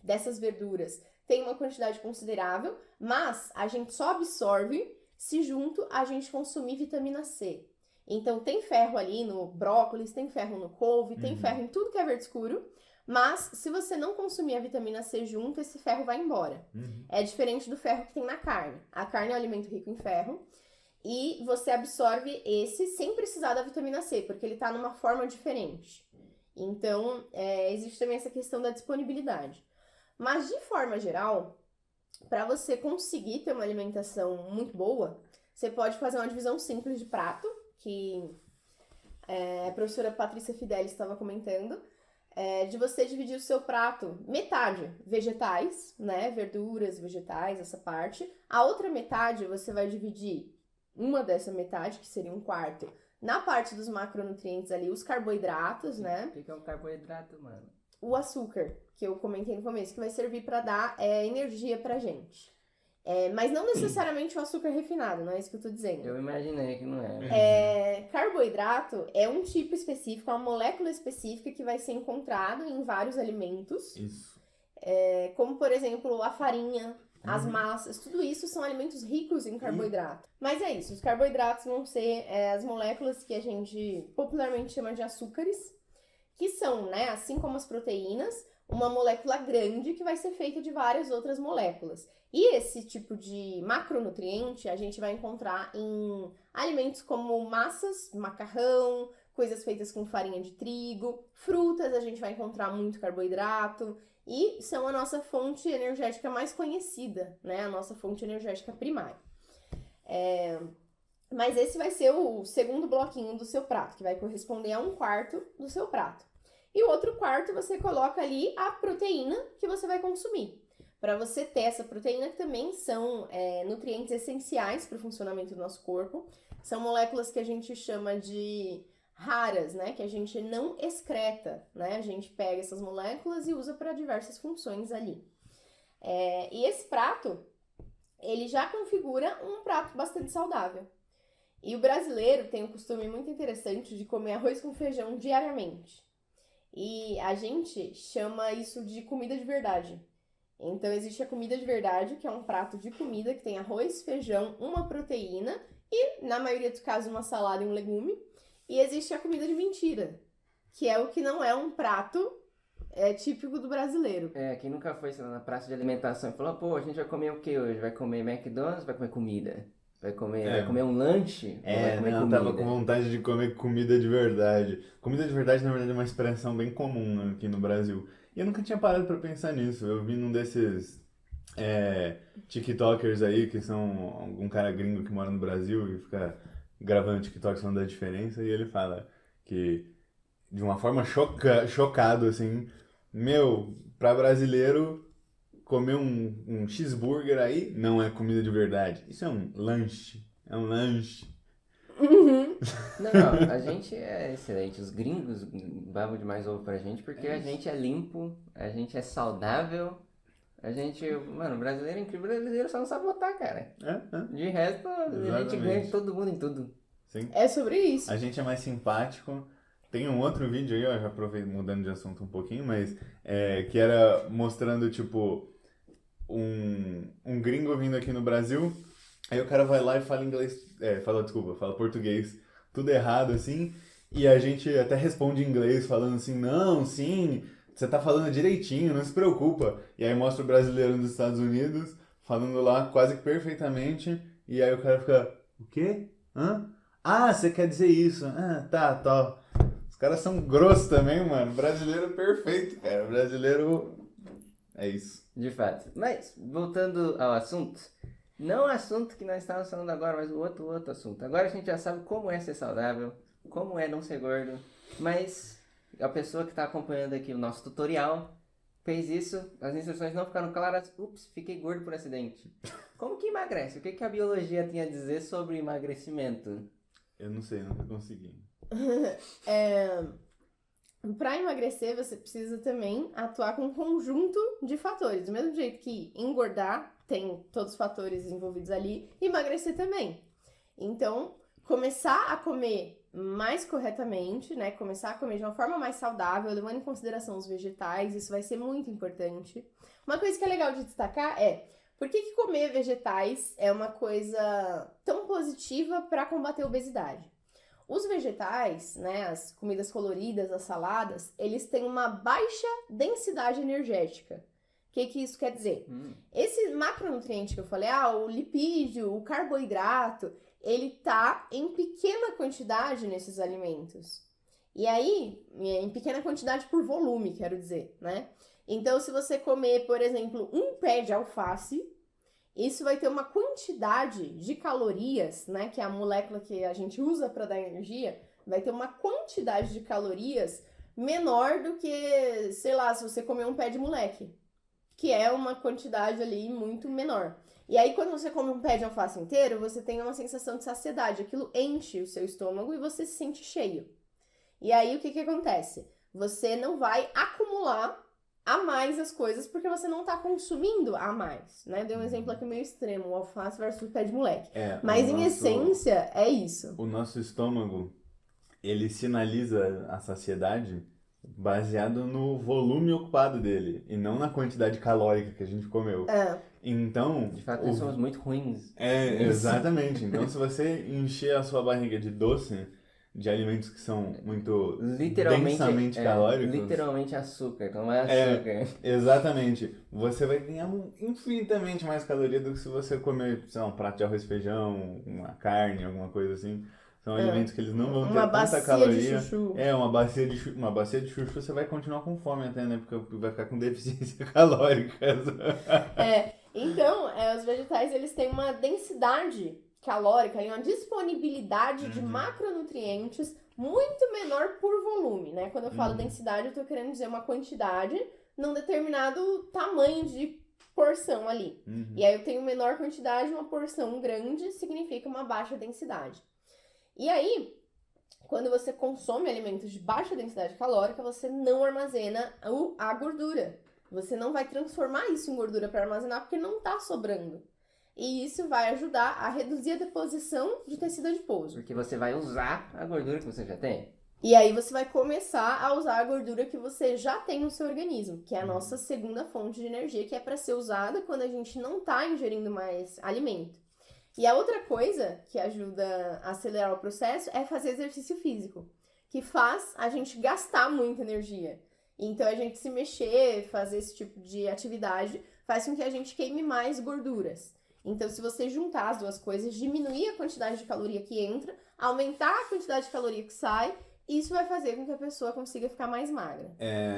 dessas verduras tem uma quantidade considerável, mas a gente só absorve se junto a gente consumir vitamina C. Então, tem ferro ali no brócolis, tem ferro no couve, tem ferro em tudo que é verde escuro. Mas, se você não consumir a vitamina C junto, esse ferro vai embora. É diferente do ferro que tem na carne. A carne é um alimento rico em ferro. E você absorve esse sem precisar da vitamina C, porque ele está numa forma diferente. Então, existe também essa questão da disponibilidade. Mas, de forma geral, para você conseguir ter uma alimentação muito boa, você pode fazer uma divisão simples de prato, que a professora Patrícia Fidelis estava comentando, de você dividir o seu prato, metade vegetais, né, verduras, vegetais, essa parte. A outra metade você vai dividir, uma dessa metade, que seria um quarto, na parte dos macronutrientes ali, os carboidratos, né? O que é um carboidrato, mano? O açúcar, que eu comentei no começo, que vai servir para dar energia pra gente. Mas não necessariamente o açúcar refinado, não é isso que eu tô dizendo. Eu imaginei que não era. Carboidrato é um tipo específico, é uma molécula específica que vai ser encontrado em vários alimentos. Isso. Como, por exemplo, a farinha, as massas, tudo isso são alimentos ricos em carboidrato. Mas é isso, os carboidratos vão ser as moléculas que a gente popularmente chama de açúcares, que são, né, assim como as proteínas, uma molécula grande que vai ser feita de várias outras moléculas. E esse tipo de macronutriente a gente vai encontrar em alimentos como massas, macarrão, coisas feitas com farinha de trigo, frutas, a gente vai encontrar muito carboidrato, e são a nossa fonte energética mais conhecida, né? A nossa fonte energética primária. Mas esse vai ser o segundo bloquinho do seu prato, que vai corresponder a um quarto do seu prato. E o outro quarto você coloca ali a proteína que você vai consumir. Para você ter essa proteína, que também são nutrientes essenciais para o funcionamento do nosso corpo. São moléculas que a gente chama de raras, né? Que a gente não excreta, né? A gente pega essas moléculas e usa para diversas funções ali. E esse prato, ele já configura um prato bastante saudável. E o brasileiro tem um costume muito interessante de comer arroz com feijão diariamente. E a gente chama isso de comida de verdade. Então, existe a comida de verdade, que é um prato de comida que tem arroz, feijão, uma proteína e, na maioria dos casos, uma salada e um legume. E existe a comida de mentira, que é o que não é um prato típico do brasileiro. Quem nunca foi, sei lá, na praça de alimentação e falou, pô, a gente vai comer o que hoje? Vai comer McDonald's ou vai comer comida? Vai comer um lanche? Ou vai comer não, comida? tava com vontade de comer comida de verdade. Comida de verdade, na verdade, é uma expressão bem comum aqui no Brasil. E eu nunca tinha parado pra pensar nisso. Eu vi num desses TikTokers aí, que são algum cara gringo que mora no Brasil e fica gravando TikTok falando da diferença, e ele fala que, de uma forma chocado, assim, pra brasileiro, comer um cheeseburger aí não é comida de verdade. Isso é um lanche. É um lanche. Não, a gente é excelente. Os gringos babam demais ovo pra gente porque a gente é limpo, a gente é saudável. A gente, mano, brasileiro é incrível, brasileiro só não sabe votar, cara. De resto, a gente ganha de todo mundo em tudo. Sim. É sobre isso. A gente é mais simpático. Tem um outro vídeo aí, ó, já aproveitei mudando de assunto um pouquinho, mas que era mostrando, tipo, um gringo vindo aqui no Brasil, aí o cara vai lá e fala inglês, fala português, tudo errado, assim, e a gente até responde em inglês, falando assim, não, sim, você tá falando direitinho, não se preocupa. E aí mostra o brasileiro nos Estados Unidos, falando lá quase que perfeitamente, e aí o cara fica, o quê? Hã? Ah, você quer dizer isso? Ah, tá. Os caras são grossos também, mano. Brasileiro perfeito, cara. Brasileiro é isso. De fato. Mas, voltando ao assunto, não o assunto que nós estávamos falando agora, mas o outro assunto. Agora a gente já sabe como é ser saudável, como é não ser gordo, mas a pessoa que está acompanhando aqui o nosso tutorial fez isso, as instruções não ficaram claras, fiquei gordo por acidente. Como que emagrece? O que a biologia tem a dizer sobre emagrecimento? Eu não sei, nunca consegui. Para emagrecer, você precisa também atuar com um conjunto de fatores. Do mesmo jeito que engordar tem todos os fatores envolvidos ali, emagrecer também. Então, começar a comer mais corretamente, né? Começar a comer de uma forma mais saudável, levando em consideração os vegetais, isso vai ser muito importante. Uma coisa que é legal de destacar é por que comer vegetais é uma coisa tão positiva para combater a obesidade. Os vegetais, né, as comidas coloridas, as saladas, eles têm uma baixa densidade energética. O que isso quer dizer? Esse macronutriente que eu falei, o lipídio, o carboidrato, ele tá em pequena quantidade nesses alimentos. E aí, em pequena quantidade por volume, quero dizer, né? Então, se você comer, por exemplo, um pé de alface, isso vai ter uma quantidade de calorias, né? Que é a molécula que a gente usa para dar energia, vai ter uma quantidade de calorias menor do que, sei lá, se você comer um pé de moleque, que é uma quantidade ali muito menor. E aí, quando você come um pé de alface inteiro, você tem uma sensação de saciedade. Aquilo enche o seu estômago e você se sente cheio. E aí, o que acontece? Você não vai acumular a mais as coisas porque você não tá consumindo a mais, né? Dei um exemplo aqui meio extremo, o alface versus o pé de moleque. Mas em essência, é isso. O nosso estômago, ele sinaliza a saciedade baseado no volume ocupado dele e não na quantidade calórica que a gente comeu. Então... De fato, nós somos muito ruins. Exatamente. Então, se você encher a sua barriga de doce, de alimentos que são muito densamente calóricos... Literalmente açúcar, então é açúcar. Exatamente. Você vai ganhar infinitamente mais caloria do que se você comer, sei lá, um prato de arroz e feijão, uma carne, alguma coisa assim. São alimentos que eles não vão ter tanta caloria. De chuchu. Uma bacia de chuchu você vai continuar com fome até, né? Porque vai ficar com deficiência calórica. Então, os vegetais, eles têm uma densidade calórica, uma disponibilidade de macronutrientes muito menor por volume, né? Quando eu falo densidade, eu tô querendo dizer uma quantidade num determinado tamanho de porção ali. E aí eu tenho menor quantidade, uma porção grande significa uma baixa densidade. E aí, quando você consome alimentos de baixa densidade calórica, você não armazena a gordura. Você não vai transformar isso em gordura para armazenar porque não tá sobrando. E isso vai ajudar a reduzir a deposição de tecido adiposo. Porque você vai usar a gordura que você já tem. E aí você vai começar a usar a gordura que você já tem no seu organismo, que é a nossa segunda fonte de energia, que é para ser usada quando a gente não está ingerindo mais alimento. E a outra coisa que ajuda a acelerar o processo é fazer exercício físico, que faz a gente gastar muita energia. Então, a gente se mexer, fazer esse tipo de atividade, faz com que a gente queime mais gorduras. Então, se você juntar as duas coisas, diminuir a quantidade de caloria que entra, aumentar a quantidade de caloria que sai, isso vai fazer com que a pessoa consiga ficar mais magra.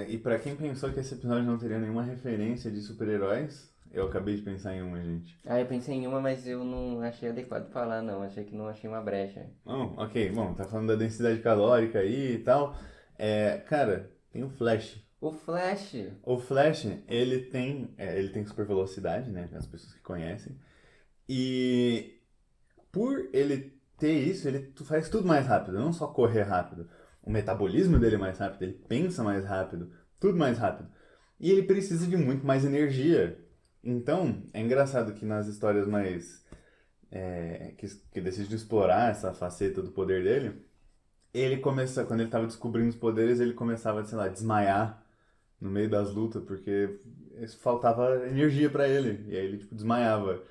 E pra quem pensou que esse episódio não teria nenhuma referência de super-heróis, eu acabei de pensar em uma, gente. Eu pensei em uma, mas eu não achei adequado falar, não. Achei que não achei uma brecha. Bom, tá falando da densidade calórica aí e tal. Cara, tem o Flash. O Flash. O Flash, ele tem super velocidade, né? As pessoas que conhecem. E por ele ter isso, ele faz tudo mais rápido, não só correr rápido. O metabolismo dele é mais rápido, ele pensa mais rápido, tudo mais rápido. E ele precisa de muito mais energia. Então, é engraçado que nas histórias mais... que decidem explorar essa faceta do poder dele, quando ele estava descobrindo os poderes, ele começava, sei lá, a desmaiar no meio das lutas, porque faltava energia pra ele, e aí ele, tipo, desmaiava.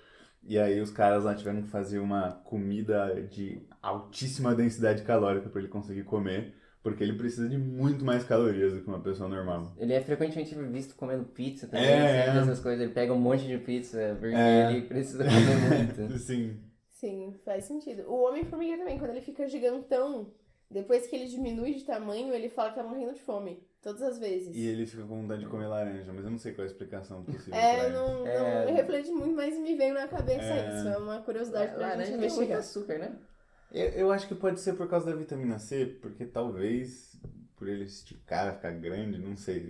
E aí os caras lá tiveram que fazer uma comida de altíssima densidade calórica pra ele conseguir comer, porque ele precisa de muito mais calorias do que uma pessoa normal. Ele é frequentemente visto comendo pizza também, essas coisas. Ele pega um monte de pizza, porque ele precisa comer muito. Sim, faz sentido. O Homem-Formiga também, quando ele fica gigantão, depois que ele diminui de tamanho, ele fala que tá morrendo de fome. Todas as vezes. E ele fica com vontade de comer laranja, mas eu não sei qual é a explicação possível não refleti muito, mas me veio na cabeça isso. É uma curiosidade pra gente investigar. Tem muito açúcar, né? Eu acho que pode ser por causa da vitamina C, porque talvez por ele esticar, ficar grande, não sei.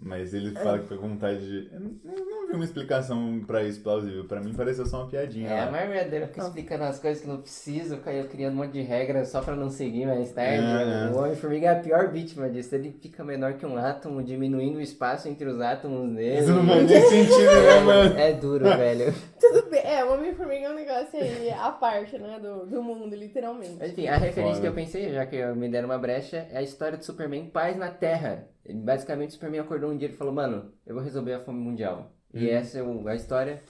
Mas ele fala que foi com vontade de... Eu não vi uma explicação pra isso plausível. Pra mim pareceu só uma piadinha. A maioria dele fica explicando as coisas que não precisa, eu criando um monte de regras só pra não seguir mais tarde. O Homem-Formiga é a pior vítima disso. Ele fica menor que um átomo, diminuindo o espaço entre os átomos dele. Isso não faz nem sentido, né, mano? É duro, velho. Tudo bem. O Homem-Formiga é um negócio aí à parte, né, do mundo, literalmente. Mas, enfim, a referência que eu pensei, já que me deram uma brecha, é a história de Superman, Paz na Terra. Basicamente, o Superman acordou um dia e falou, mano, eu vou resolver a fome mundial. E essa é a história.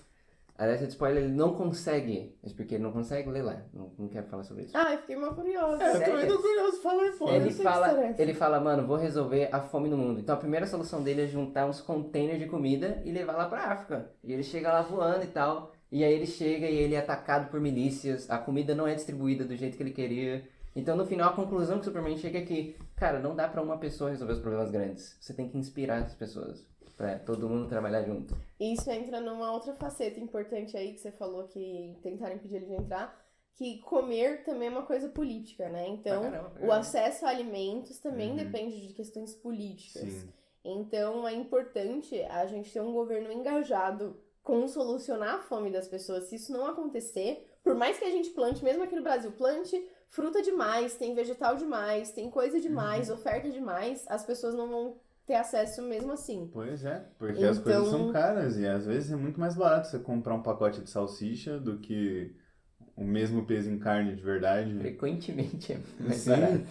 Alerta de spoiler, ele não consegue. Mas porque ele não consegue, lê lá. Não quero falar sobre isso. Eu fiquei mal curiosa. Eu também tô curioso, fala aí fora. Ele fala, mano, vou resolver a fome no mundo. Então a primeira solução dele é juntar uns containers de comida e levar lá pra África. E ele chega lá voando e tal. E aí ele chega e ele é atacado por milícias. A comida não é distribuída do jeito que ele queria. Então, no final, a conclusão que o Superman chega é que, cara, não dá pra uma pessoa resolver os problemas grandes. Você tem que inspirar as pessoas pra todo mundo trabalhar junto. Isso entra numa outra faceta importante aí que você falou que tentaram impedir ele de entrar, que comer também é uma coisa política, né? Então, o acesso a alimentos também depende de questões políticas. Sim. Então, é importante a gente ter um governo engajado com solucionar a fome das pessoas. Se isso não acontecer, por mais que a gente plante, mesmo aqui no Brasil, plante fruta demais, tem vegetal demais, tem coisa demais, oferta demais, as pessoas não vão ter acesso mesmo assim. Pois é, porque as coisas são caras e às vezes é muito mais barato você comprar um pacote de salsicha do que o mesmo peso em carne de verdade. Frequentemente é mais barato.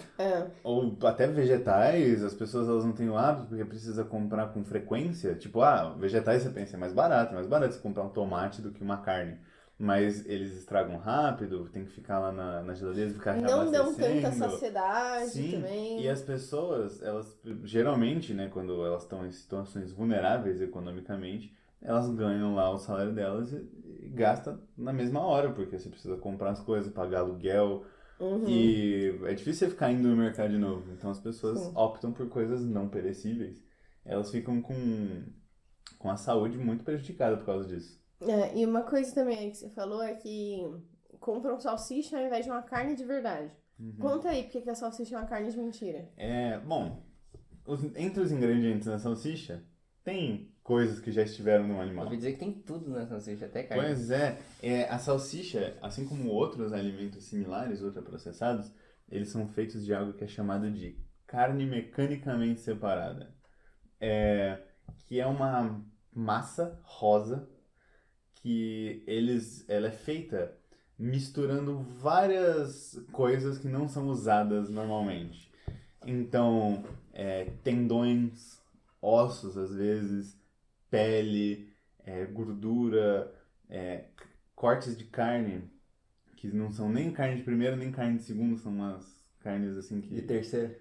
Ou até vegetais, as pessoas elas não têm o hábito porque precisa comprar com frequência. Tipo, vegetais você pensa é mais barato você comprar um tomate do que uma carne. Mas eles estragam rápido, tem que ficar lá na geladeira, ficar reabastecendo. Não dão tanta saciedade também. E as pessoas, elas geralmente, né, quando elas estão em situações vulneráveis economicamente, elas ganham lá o salário delas e gastam na mesma hora, porque você precisa comprar as coisas, pagar aluguel. E é difícil você ficar indo no mercado de novo. Então as pessoas optam por coisas não perecíveis. Elas ficam com a saúde muito prejudicada por causa disso. E uma coisa também aí que você falou é que compram salsicha ao invés de uma carne de verdade. Conta aí porque que a salsicha é uma carne de mentira. Bom, entre os ingredientes da salsicha, tem coisas que já estiveram no animal. Eu ouvi dizer que tem tudo na salsicha, até carne. Pois é, a salsicha, assim como outros alimentos similares, ultraprocessados, eles são feitos de algo que é chamado de carne mecanicamente separada. Que é uma massa rosa que ela é feita misturando várias coisas que não são usadas normalmente. Então, tendões, ossos às vezes, pele, gordura, cortes de carne, que não são nem carne de primeira nem carne de segunda, são umas carnes assim que... De terceira.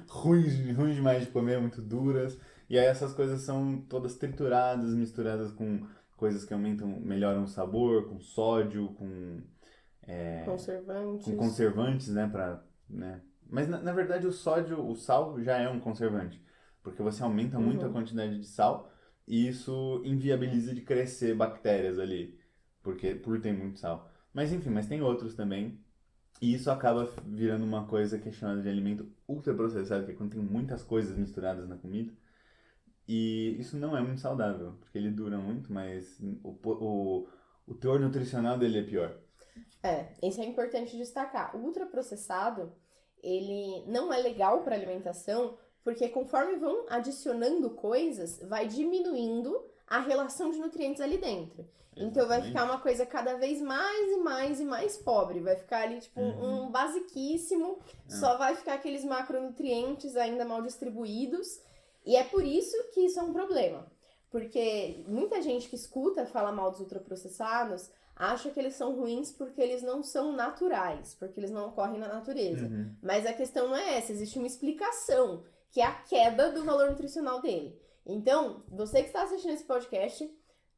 Ruins demais de comer, muito duras. E aí essas coisas são todas trituradas, misturadas com coisas que melhoram o sabor, com sódio, com conservantes, né, né? Mas na verdade o sal já é um conservante, porque você aumenta muito a quantidade de sal e isso inviabiliza de crescer bactérias ali, por ter muito sal. Mas enfim, tem outros também. E isso acaba virando uma coisa que é chamada de alimento ultraprocessado, que é quando tem muitas coisas misturadas na comida. E isso não é muito saudável, porque ele dura muito, mas o teor nutricional dele é pior. Isso é importante destacar. O ultraprocessado, ele não é legal para alimentação, porque conforme vão adicionando coisas, vai diminuindo a relação de nutrientes ali dentro. Exatamente. Então vai ficar uma coisa cada vez mais pobre. Vai ficar ali tipo um basiquíssimo, só vai ficar aqueles macronutrientes ainda mal distribuídos. E é por isso que isso é um problema. Porque muita gente que escuta falar mal dos ultraprocessados acha que eles são ruins porque eles não são naturais, porque eles não ocorrem na natureza. Mas a questão não é essa, existe uma explicação, que é a queda do valor nutricional dele. Então, você que está assistindo esse podcast,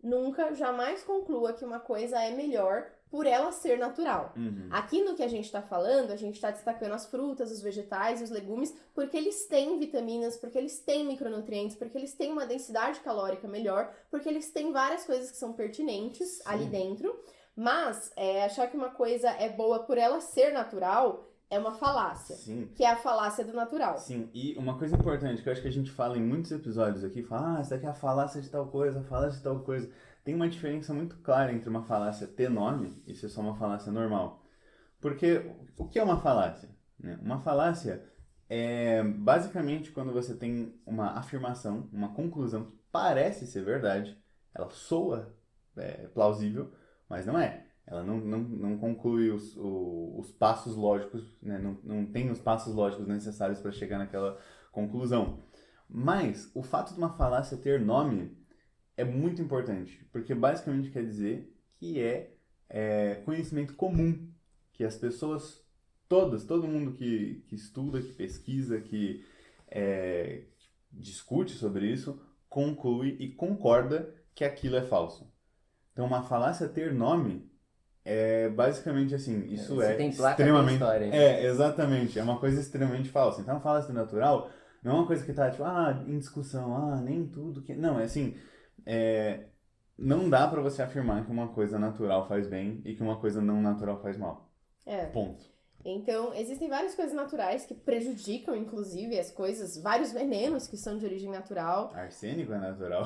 nunca, jamais conclua que uma coisa é melhor por ela ser natural. Aqui no que a gente está falando, a gente está destacando as frutas, os vegetais e os legumes, porque eles têm vitaminas, porque eles têm micronutrientes, porque eles têm uma densidade calórica melhor, porque eles têm várias coisas que são pertinentes ali dentro. Mas achar que uma coisa é boa por ela ser natural é uma falácia, que é a falácia do natural. Sim, e uma coisa importante que eu acho que a gente fala em muitos episódios aqui, fala, isso aqui é a falácia de tal coisa, a falácia de tal coisa. Tem uma diferença muito clara entre uma falácia ter nome e ser só uma falácia normal. Porque o que é uma falácia? Uma falácia é basicamente quando você tem uma afirmação, uma conclusão que parece ser verdade, ela soa plausível, mas não é. Ela não conclui os passos lógicos, né? Não tem os passos lógicos necessários para chegar naquela conclusão. Mas o fato de uma falácia ter nome é muito importante, porque basicamente quer dizer que é conhecimento comum, que as pessoas todas, todo mundo que estuda, que pesquisa, que discute sobre isso, conclui e concorda que aquilo é falso. Então uma falácia ter nome é basicamente assim, isso tem placa extremamente... de história. Exatamente, é uma coisa extremamente falsa. Então a falácia natural não é uma coisa que tá tipo, em discussão, nem tudo que... Não, é assim... não dá pra você afirmar que uma coisa natural faz bem e que uma coisa não natural faz mal. Ponto. Então, existem várias coisas naturais que prejudicam, inclusive, as coisas, vários venenos que são de origem natural. Arsênico é natural.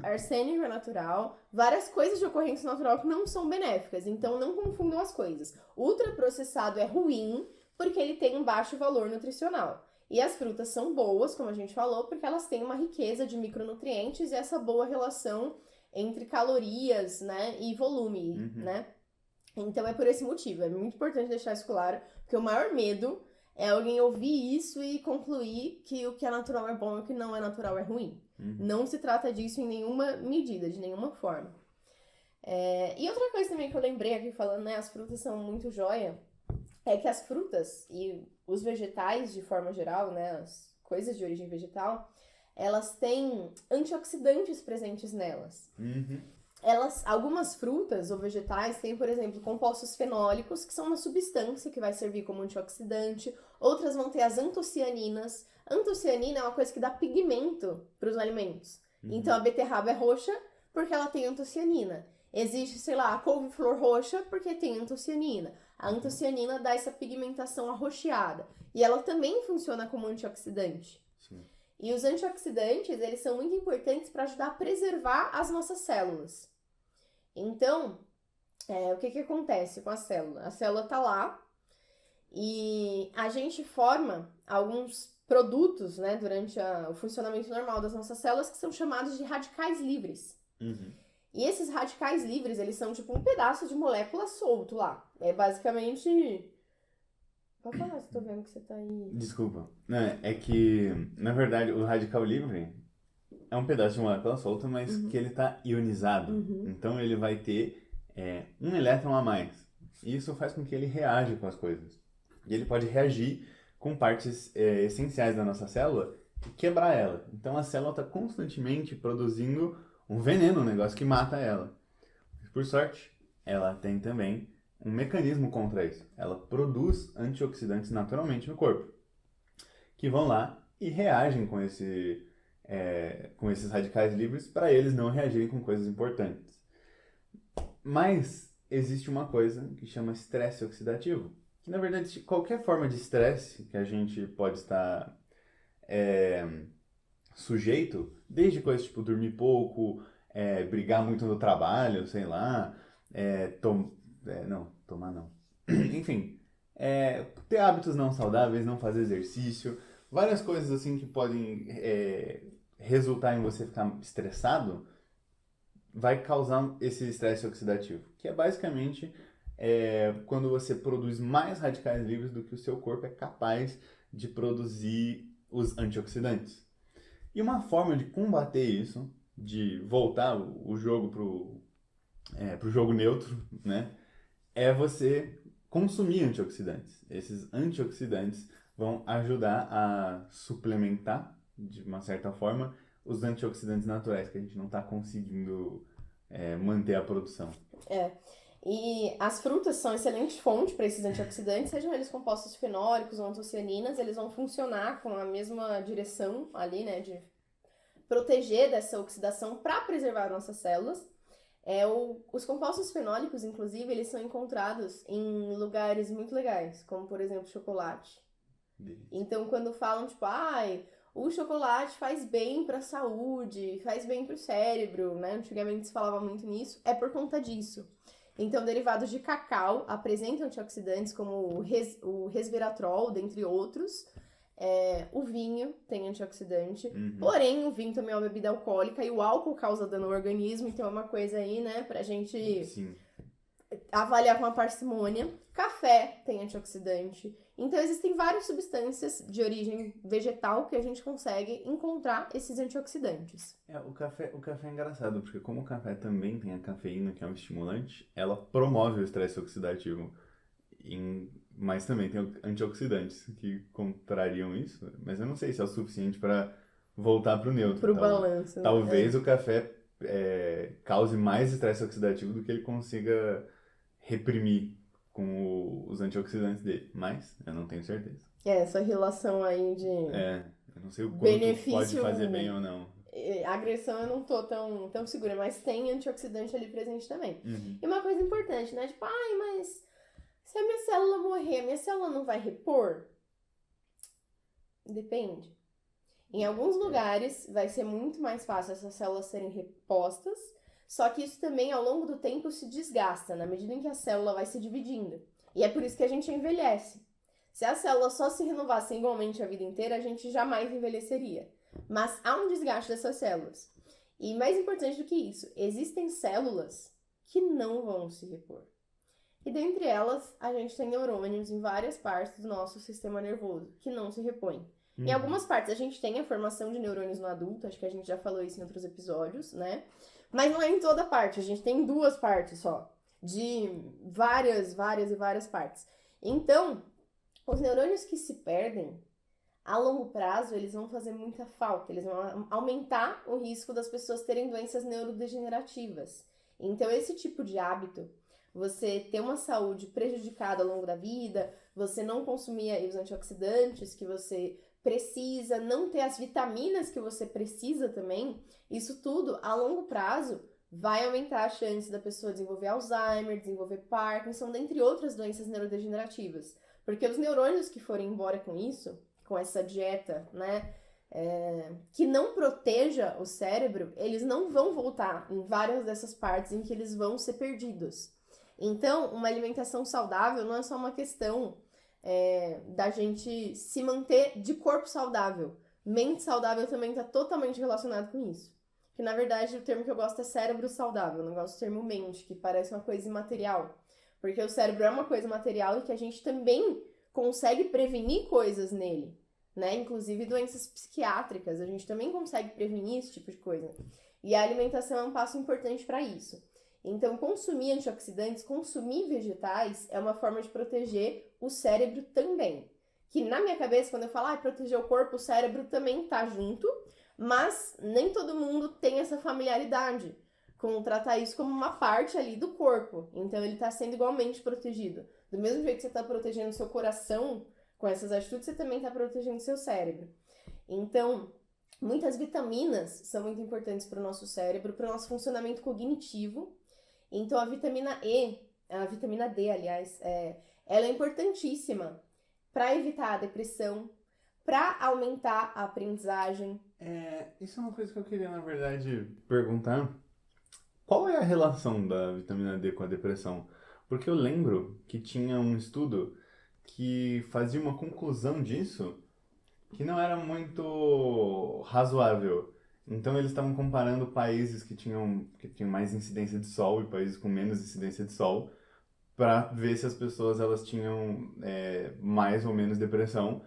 Arsênico é natural. Várias coisas de ocorrência natural que não são benéficas. Então, não confundam as coisas. Ultraprocessado é ruim porque ele tem um baixo valor nutricional. E as frutas são boas, como a gente falou, porque elas têm uma riqueza de micronutrientes e essa boa relação entre calorias, né, e volume, né? Então é por esse motivo, é muito importante deixar isso claro, porque o maior medo é alguém ouvir isso e concluir que o que é natural é bom e o que não é natural é ruim. Não se trata disso em nenhuma medida, de nenhuma forma. E outra coisa também que eu lembrei aqui falando, né, as frutas são muito joia, é que as frutas e os vegetais de forma geral, né, as coisas de origem vegetal, elas têm antioxidantes presentes nelas. Algumas frutas ou vegetais têm, por exemplo, compostos fenólicos, que são uma substância que vai servir como antioxidante. Outras vão ter as antocianinas. Antocianina é uma coisa que dá pigmento para os alimentos. Então a beterraba é roxa porque ela tem antocianina. Existe, sei lá, a couve-flor roxa porque tem antocianina. A antocianina dá essa pigmentação arroxeada. E ela também funciona como antioxidante. Sim. E os antioxidantes, eles são muito importantes para ajudar a preservar as nossas células. Então, o que acontece com a célula? A célula tá lá e a gente forma alguns produtos, né, durante o funcionamento normal das nossas células que são chamados de radicais livres. E esses radicais livres, eles são tipo um pedaço de molécula solto lá. É basicamente... Pode falar, se eu tô vendo que você tá aí... Desculpa. É que, na verdade, o radical livre é um pedaço de molécula solta, mas que ele tá ionizado. Então ele vai ter um elétron a mais. E isso faz com que ele reaja com as coisas. E ele pode reagir com partes essenciais da nossa célula e quebrar ela. Então a célula está constantemente produzindo um veneno, um negócio que mata ela. Por sorte, ela tem também um mecanismo contra isso. Ela produz antioxidantes naturalmente no corpo, que vão lá e reagem com esses radicais livres para eles não reagirem com coisas importantes. Mas existe uma coisa que chama estresse oxidativo, que na verdade qualquer forma de estresse que a gente pode estar sujeito, desde coisas tipo dormir pouco, brigar muito no trabalho, sei lá, tomar não. Enfim, ter hábitos não saudáveis, não fazer exercício, várias coisas assim que podem resultar em você ficar estressado, vai causar esse estresse oxidativo, que é basicamente quando você produz mais radicais livres do que o seu corpo é capaz de produzir os antioxidantes. E uma forma de combater isso, de voltar o jogo pro jogo neutro, né, é você consumir antioxidantes. Esses antioxidantes vão ajudar a suplementar, de uma certa forma, os antioxidantes naturais que a gente não está conseguindo manter a produção. E as frutas são excelentes fontes para esses antioxidantes, sejam eles compostos fenólicos ou antocianinas, eles vão funcionar com a mesma direção ali, né, de proteger dessa oxidação para preservar nossas células. Os compostos fenólicos, inclusive, eles são encontrados em lugares muito legais, como, por exemplo, chocolate. Então, quando falam, tipo, o chocolate faz bem para a saúde, faz bem para o cérebro, né? Antigamente se falava muito nisso, é por conta disso. Então, derivados de cacau apresentam antioxidantes como o resveratrol, dentre outros. O vinho tem antioxidante, porém o vinho também é uma bebida alcoólica e o álcool causa dano ao organismo, então é uma coisa aí, né, pra gente avaliar com a parcimônia. Café tem antioxidante, então existem várias substâncias de origem vegetal que a gente consegue encontrar esses antioxidantes. O café é engraçado, porque como o café também tem a cafeína, que é um estimulante, ela promove o estresse oxidativo, mas também tem antioxidantes que contrariam isso, mas eu não sei se é o suficiente para voltar para o neutro. Para o balanço. Talvez o café cause mais estresse oxidativo do que ele consiga reprimir com os antioxidantes dele, mas eu não tenho certeza. Essa relação aí de eu não sei o quanto benefício, pode fazer bem ou não. Agressão eu não tô tão segura, mas tem antioxidante ali presente também. E uma coisa importante, né, tipo, mas se a minha célula morrer, a minha célula não vai repor? Depende. Em alguns lugares vai ser muito mais fácil essas células serem repostas, só que isso também ao longo do tempo se desgasta, na medida em que a célula vai se dividindo. E é por isso que a gente envelhece. Se as células só se renovassem igualmente a vida inteira, a gente jamais envelheceria. Mas há um desgaste dessas células. E mais importante do que isso, existem células que não vão se repor. E dentre elas, a gente tem neurônios em várias partes do nosso sistema nervoso, que não se repõem. Em algumas partes a gente tem a formação de neurônios no adulto, acho que a gente já falou isso em outros episódios, né? Mas não é em toda parte, a gente tem 2 partes só, de várias e várias partes. Então, os neurônios que se perdem, a longo prazo, eles vão fazer muita falta, eles vão aumentar o risco das pessoas terem doenças neurodegenerativas. Então, esse tipo de hábito, você ter uma saúde prejudicada ao longo da vida, você não consumir aí os antioxidantes que você precisa, não ter as vitaminas que você precisa também, isso tudo, a longo prazo, vai aumentar a chance da pessoa desenvolver Alzheimer, desenvolver Parkinson, dentre outras doenças neurodegenerativas. Porque os neurônios que forem embora com isso, com essa dieta, né, que não proteja o cérebro, eles não vão voltar em várias dessas partes em que eles vão ser perdidos. Então, uma alimentação saudável não é só uma questão da gente se manter de corpo saudável. Mente saudável também está totalmente relacionado com isso. Que, na verdade, o termo que eu gosto é cérebro saudável. Eu não gosto do termo mente, que parece uma coisa imaterial. Porque o cérebro é uma coisa material e que a gente também consegue prevenir coisas nele, né? Inclusive doenças psiquiátricas. A gente também consegue prevenir esse tipo de coisa. E a alimentação é um passo importante para isso. Então, consumir antioxidantes, consumir vegetais é uma forma de proteger o cérebro também. Que na minha cabeça, quando eu falo proteger o corpo, o cérebro também tá junto, Mas nem todo mundo tem essa familiaridade com tratar isso como uma parte ali do corpo. Então ele tá sendo igualmente protegido. Do mesmo jeito que você tá protegendo o seu coração com essas atitudes, você também tá protegendo o seu cérebro. Então, muitas vitaminas são muito importantes para o nosso cérebro, para o nosso funcionamento cognitivo. Então a vitamina D, aliás, ela é importantíssima para evitar a depressão, para aumentar a aprendizagem. Isso é uma coisa que eu queria, na verdade, perguntar. Qual é a relação da vitamina D com a depressão? Porque eu lembro que tinha um estudo que fazia uma conclusão disso que não era muito razoável. Então eles estavam comparando países que tinham mais incidência de sol e países com menos incidência de sol para ver se as pessoas elas tinham mais ou menos depressão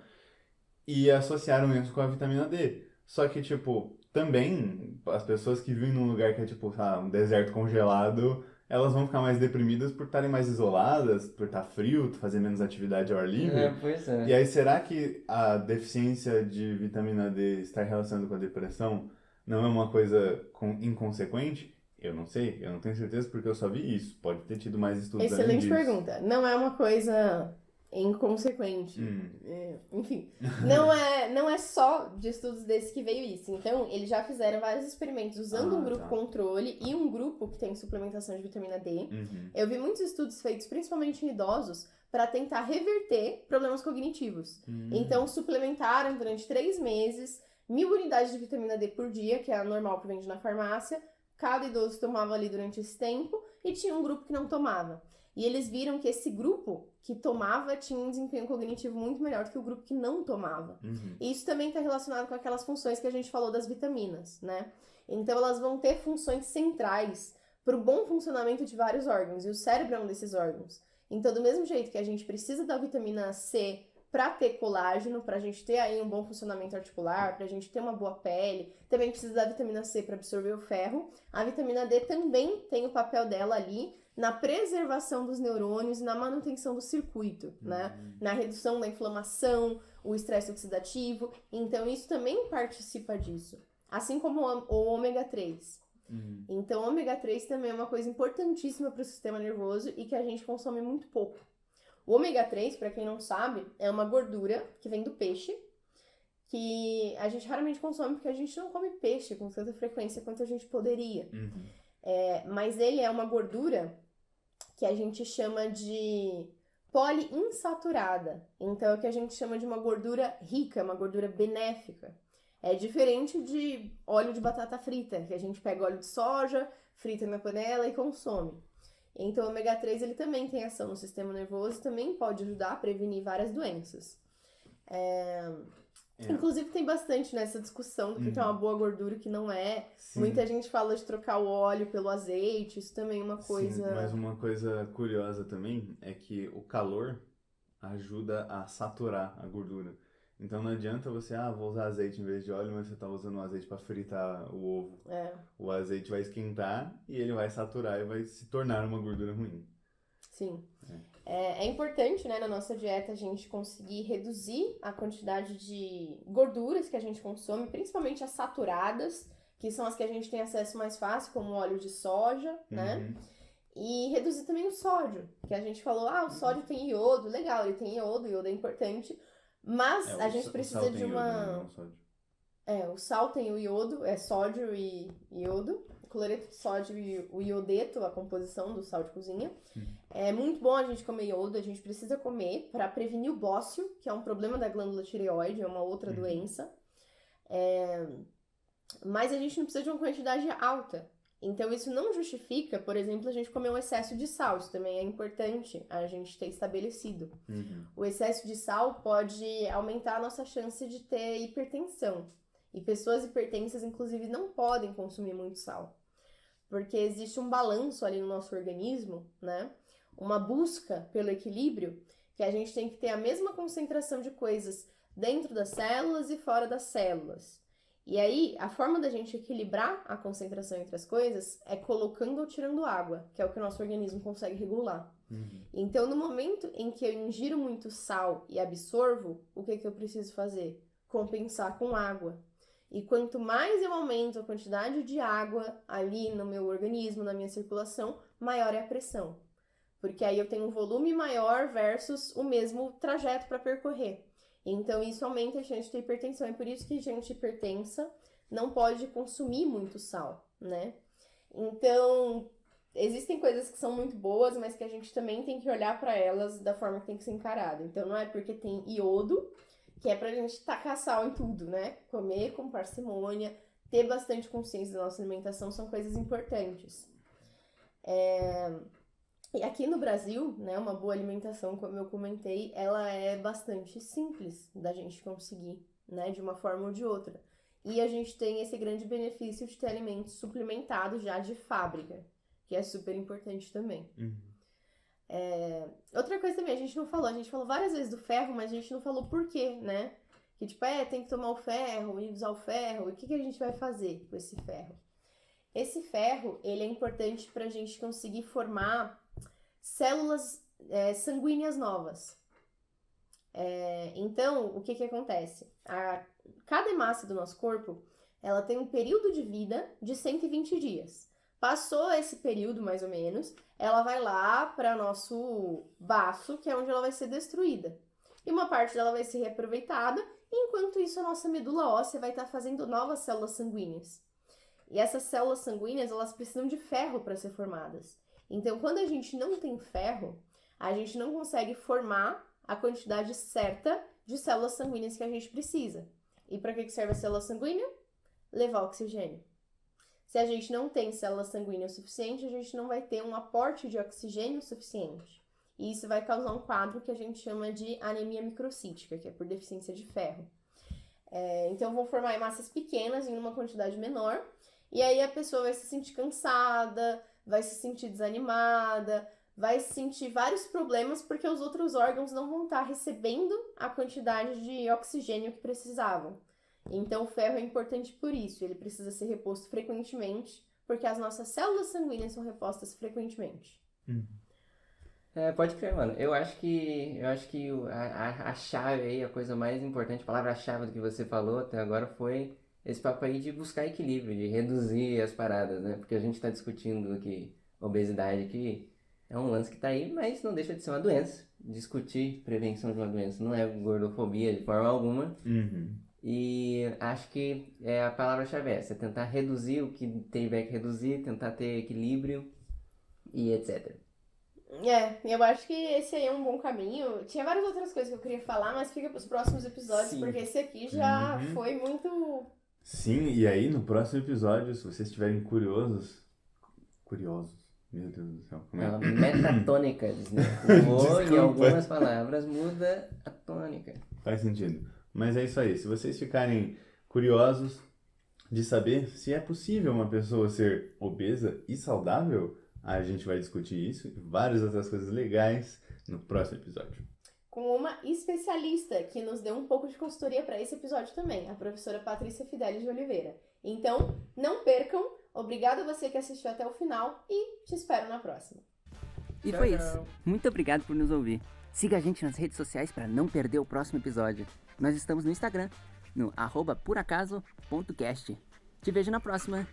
e associaram isso com a vitamina D. Só que, tipo, também as pessoas que vivem num lugar que é, tipo, um deserto congelado, elas vão ficar mais deprimidas por estarem mais isoladas, por estar frio, fazer menos atividade ao ar livre. Pois é. E aí, será que a deficiência de vitamina D está relacionada com a depressão não é uma coisa inconsequente? Eu não sei, eu não tenho certeza porque eu só vi isso. Pode ter tido mais estudos além Excelente disso. pergunta. Não é uma coisa inconsequente. Enfim, não é só de estudos desses que veio isso. Então, eles já fizeram vários experimentos usando um grupo controle e um grupo que tem suplementação de vitamina D. Eu vi muitos estudos feitos, principalmente em idosos, para tentar reverter problemas cognitivos. Então, suplementaram durante 3 meses 1.000 unidades de vitamina D por dia, que é a normal que vende na farmácia. Cada idoso tomava ali durante esse tempo e tinha um grupo que não tomava. E eles viram que esse grupo que tomava tinha um desempenho cognitivo muito melhor do que o grupo que não tomava. E isso também está relacionado com aquelas funções que a gente falou das vitaminas, né? Então elas vão ter funções centrais para o bom funcionamento de vários órgãos. E o cérebro é um desses órgãos. Então, do mesmo jeito que a gente precisa da vitamina C para ter colágeno, para a gente ter aí um bom funcionamento articular, para a gente ter uma boa pele, também precisa da vitamina C para absorver o ferro. A vitamina D também tem o papel dela ali na preservação dos neurônios e na manutenção do circuito, né? Na redução da inflamação, o estresse oxidativo. Então, isso também participa disso. Assim como o ômega 3. Então, o ômega 3 também é uma coisa importantíssima para o sistema nervoso e que a gente consome muito pouco. O ômega 3, para quem não sabe, é uma gordura que vem do peixe, que a gente raramente consome porque a gente não come peixe com tanta frequência quanto a gente poderia. Mas ele é uma gordura que a gente chama de poliinsaturada. Então, é o que a gente chama de uma gordura rica, uma gordura benéfica. É diferente de óleo de batata frita, que a gente pega óleo de soja, frita na panela e consome. Então, o ômega 3 ele também tem ação no sistema nervoso, também pode ajudar a prevenir várias doenças. Inclusive, tem bastante nessa discussão do que é uma boa gordura e que não é. Sim. Muita gente fala de trocar o óleo pelo azeite, isso também é uma coisa... Sim, mas uma coisa curiosa também é que o calor ajuda a saturar a gordura. Então não adianta você, vou usar azeite em vez de óleo, mas você tá usando o azeite para fritar o ovo. O azeite vai esquentar e ele vai saturar e vai se tornar uma gordura ruim. Sim. É importante, né, na nossa dieta a gente conseguir reduzir a quantidade de gorduras que a gente consome, principalmente as saturadas, que são as que a gente tem acesso mais fácil, como o óleo de soja, né? E reduzir também o sódio, que a gente falou, o sódio tem iodo, legal, ele tem iodo, o iodo é importante, mas a gente precisa de uma... o sal tem o iodo, é sódio e iodo. O cloreto de sódio e o iodeto, a composição do sal de cozinha. É muito bom a gente comer iodo, a gente precisa comer para prevenir o bócio, que é um problema da glândula tireoide, é uma outra doença. Mas a gente não precisa de uma quantidade alta. Então isso não justifica, por exemplo, a gente comer um excesso de sal. Isso também é importante a gente ter estabelecido. O excesso de sal pode aumentar a nossa chance de ter hipertensão. E pessoas hipertensas, inclusive, não podem consumir muito sal. Porque existe um balanço ali no nosso organismo, né? Uma busca pelo equilíbrio, que a gente tem que ter a mesma concentração de coisas dentro das células e fora das células. E aí, a forma da gente equilibrar a concentração entre as coisas é colocando ou tirando água, que é o que o nosso organismo consegue regular. Então, no momento em que eu ingiro muito sal e absorvo, o que eu preciso fazer? Compensar com água. E quanto mais eu aumento a quantidade de água ali no meu organismo, na minha circulação, maior é a pressão. Porque aí eu tenho um volume maior versus o mesmo trajeto para percorrer. Então, isso aumenta a chance de ter hipertensão. É por isso que gente hipertensa não pode consumir muito sal, né? Então, existem coisas que são muito boas, mas que a gente também tem que olhar para elas da forma que tem que ser encarada. Então, não é porque tem iodo que é pra gente tacar sal em tudo, né? Comer com parcimônia, ter bastante consciência da nossa alimentação são coisas importantes. E aqui no Brasil, né, uma boa alimentação, como eu comentei, ela é bastante simples da gente conseguir, né, de uma forma ou de outra. E a gente tem esse grande benefício de ter alimentos suplementados já de fábrica, que é super importante também. Outra coisa também, a gente falou várias vezes do ferro, mas a gente não falou por quê, né? Que tipo, tem que tomar o ferro e usar o ferro, e o que a gente vai fazer com esse ferro? Esse ferro, ele é importante pra gente conseguir formar células sanguíneas novas. Então, o que acontece? Cada hemácia do nosso corpo, ela tem um período de vida de 120 dias. Passou esse período, mais ou menos, ela vai lá para nosso baço, que é onde ela vai ser destruída. E uma parte dela vai ser reaproveitada, e enquanto isso a nossa medula óssea vai estar fazendo novas células sanguíneas. E essas células sanguíneas, elas precisam de ferro para ser formadas. Então, quando a gente não tem ferro, a gente não consegue formar a quantidade certa de células sanguíneas que a gente precisa. E para que serve a célula sanguínea? Levar oxigênio. Se a gente não tem células sanguíneas suficiente, a gente não vai ter um aporte de oxigênio suficiente. E isso vai causar um quadro que a gente chama de anemia microcítica, que é por deficiência de ferro. Então, vão formar hemácias pequenas em uma quantidade menor, e aí a pessoa vai se sentir cansada, vai se sentir desanimada, vai sentir vários problemas porque os outros órgãos não vão estar recebendo a quantidade de oxigênio que precisavam. Então, o ferro é importante por isso, ele precisa ser reposto frequentemente, porque as nossas células sanguíneas são repostas frequentemente. Pode crer, mano. Eu acho que a chave aí, a coisa mais importante, a palavra-chave do que você falou até agora foi esse papo aí de buscar equilíbrio, de reduzir as paradas, né? Porque a gente tá discutindo aqui obesidade aqui, é um lance que tá aí, mas não deixa de ser uma doença. Discutir prevenção de uma doença não é gordofobia de forma alguma. E acho que a palavra-chave é essa, tentar reduzir o que tiver que reduzir, tentar ter equilíbrio e etc. Eu acho que esse aí é um bom caminho. Tinha várias outras coisas que eu queria falar, mas fica pros próximos episódios, Sim. porque esse aqui já foi muito... Sim, e aí no próximo episódio, se vocês estiverem curiosos, meu Deus do céu, como É é? uma metatônica, né? O em algumas palavras muda a tônica. Faz sentido. Mas é isso aí, se vocês ficarem curiosos de saber se é possível uma pessoa ser obesa e saudável, a gente vai discutir isso e várias outras coisas legais no próximo episódio. Com uma especialista que nos deu um pouco de consultoria para esse episódio também, a professora Patrícia Fidelis de Oliveira. Então, não percam. Obrigada a você que assistiu até o final e te espero na próxima. E foi isso. Muito obrigado por nos ouvir. Siga a gente nas redes sociais para não perder o próximo episódio. Nós estamos no Instagram, no @puracaso.cast. Te vejo na próxima.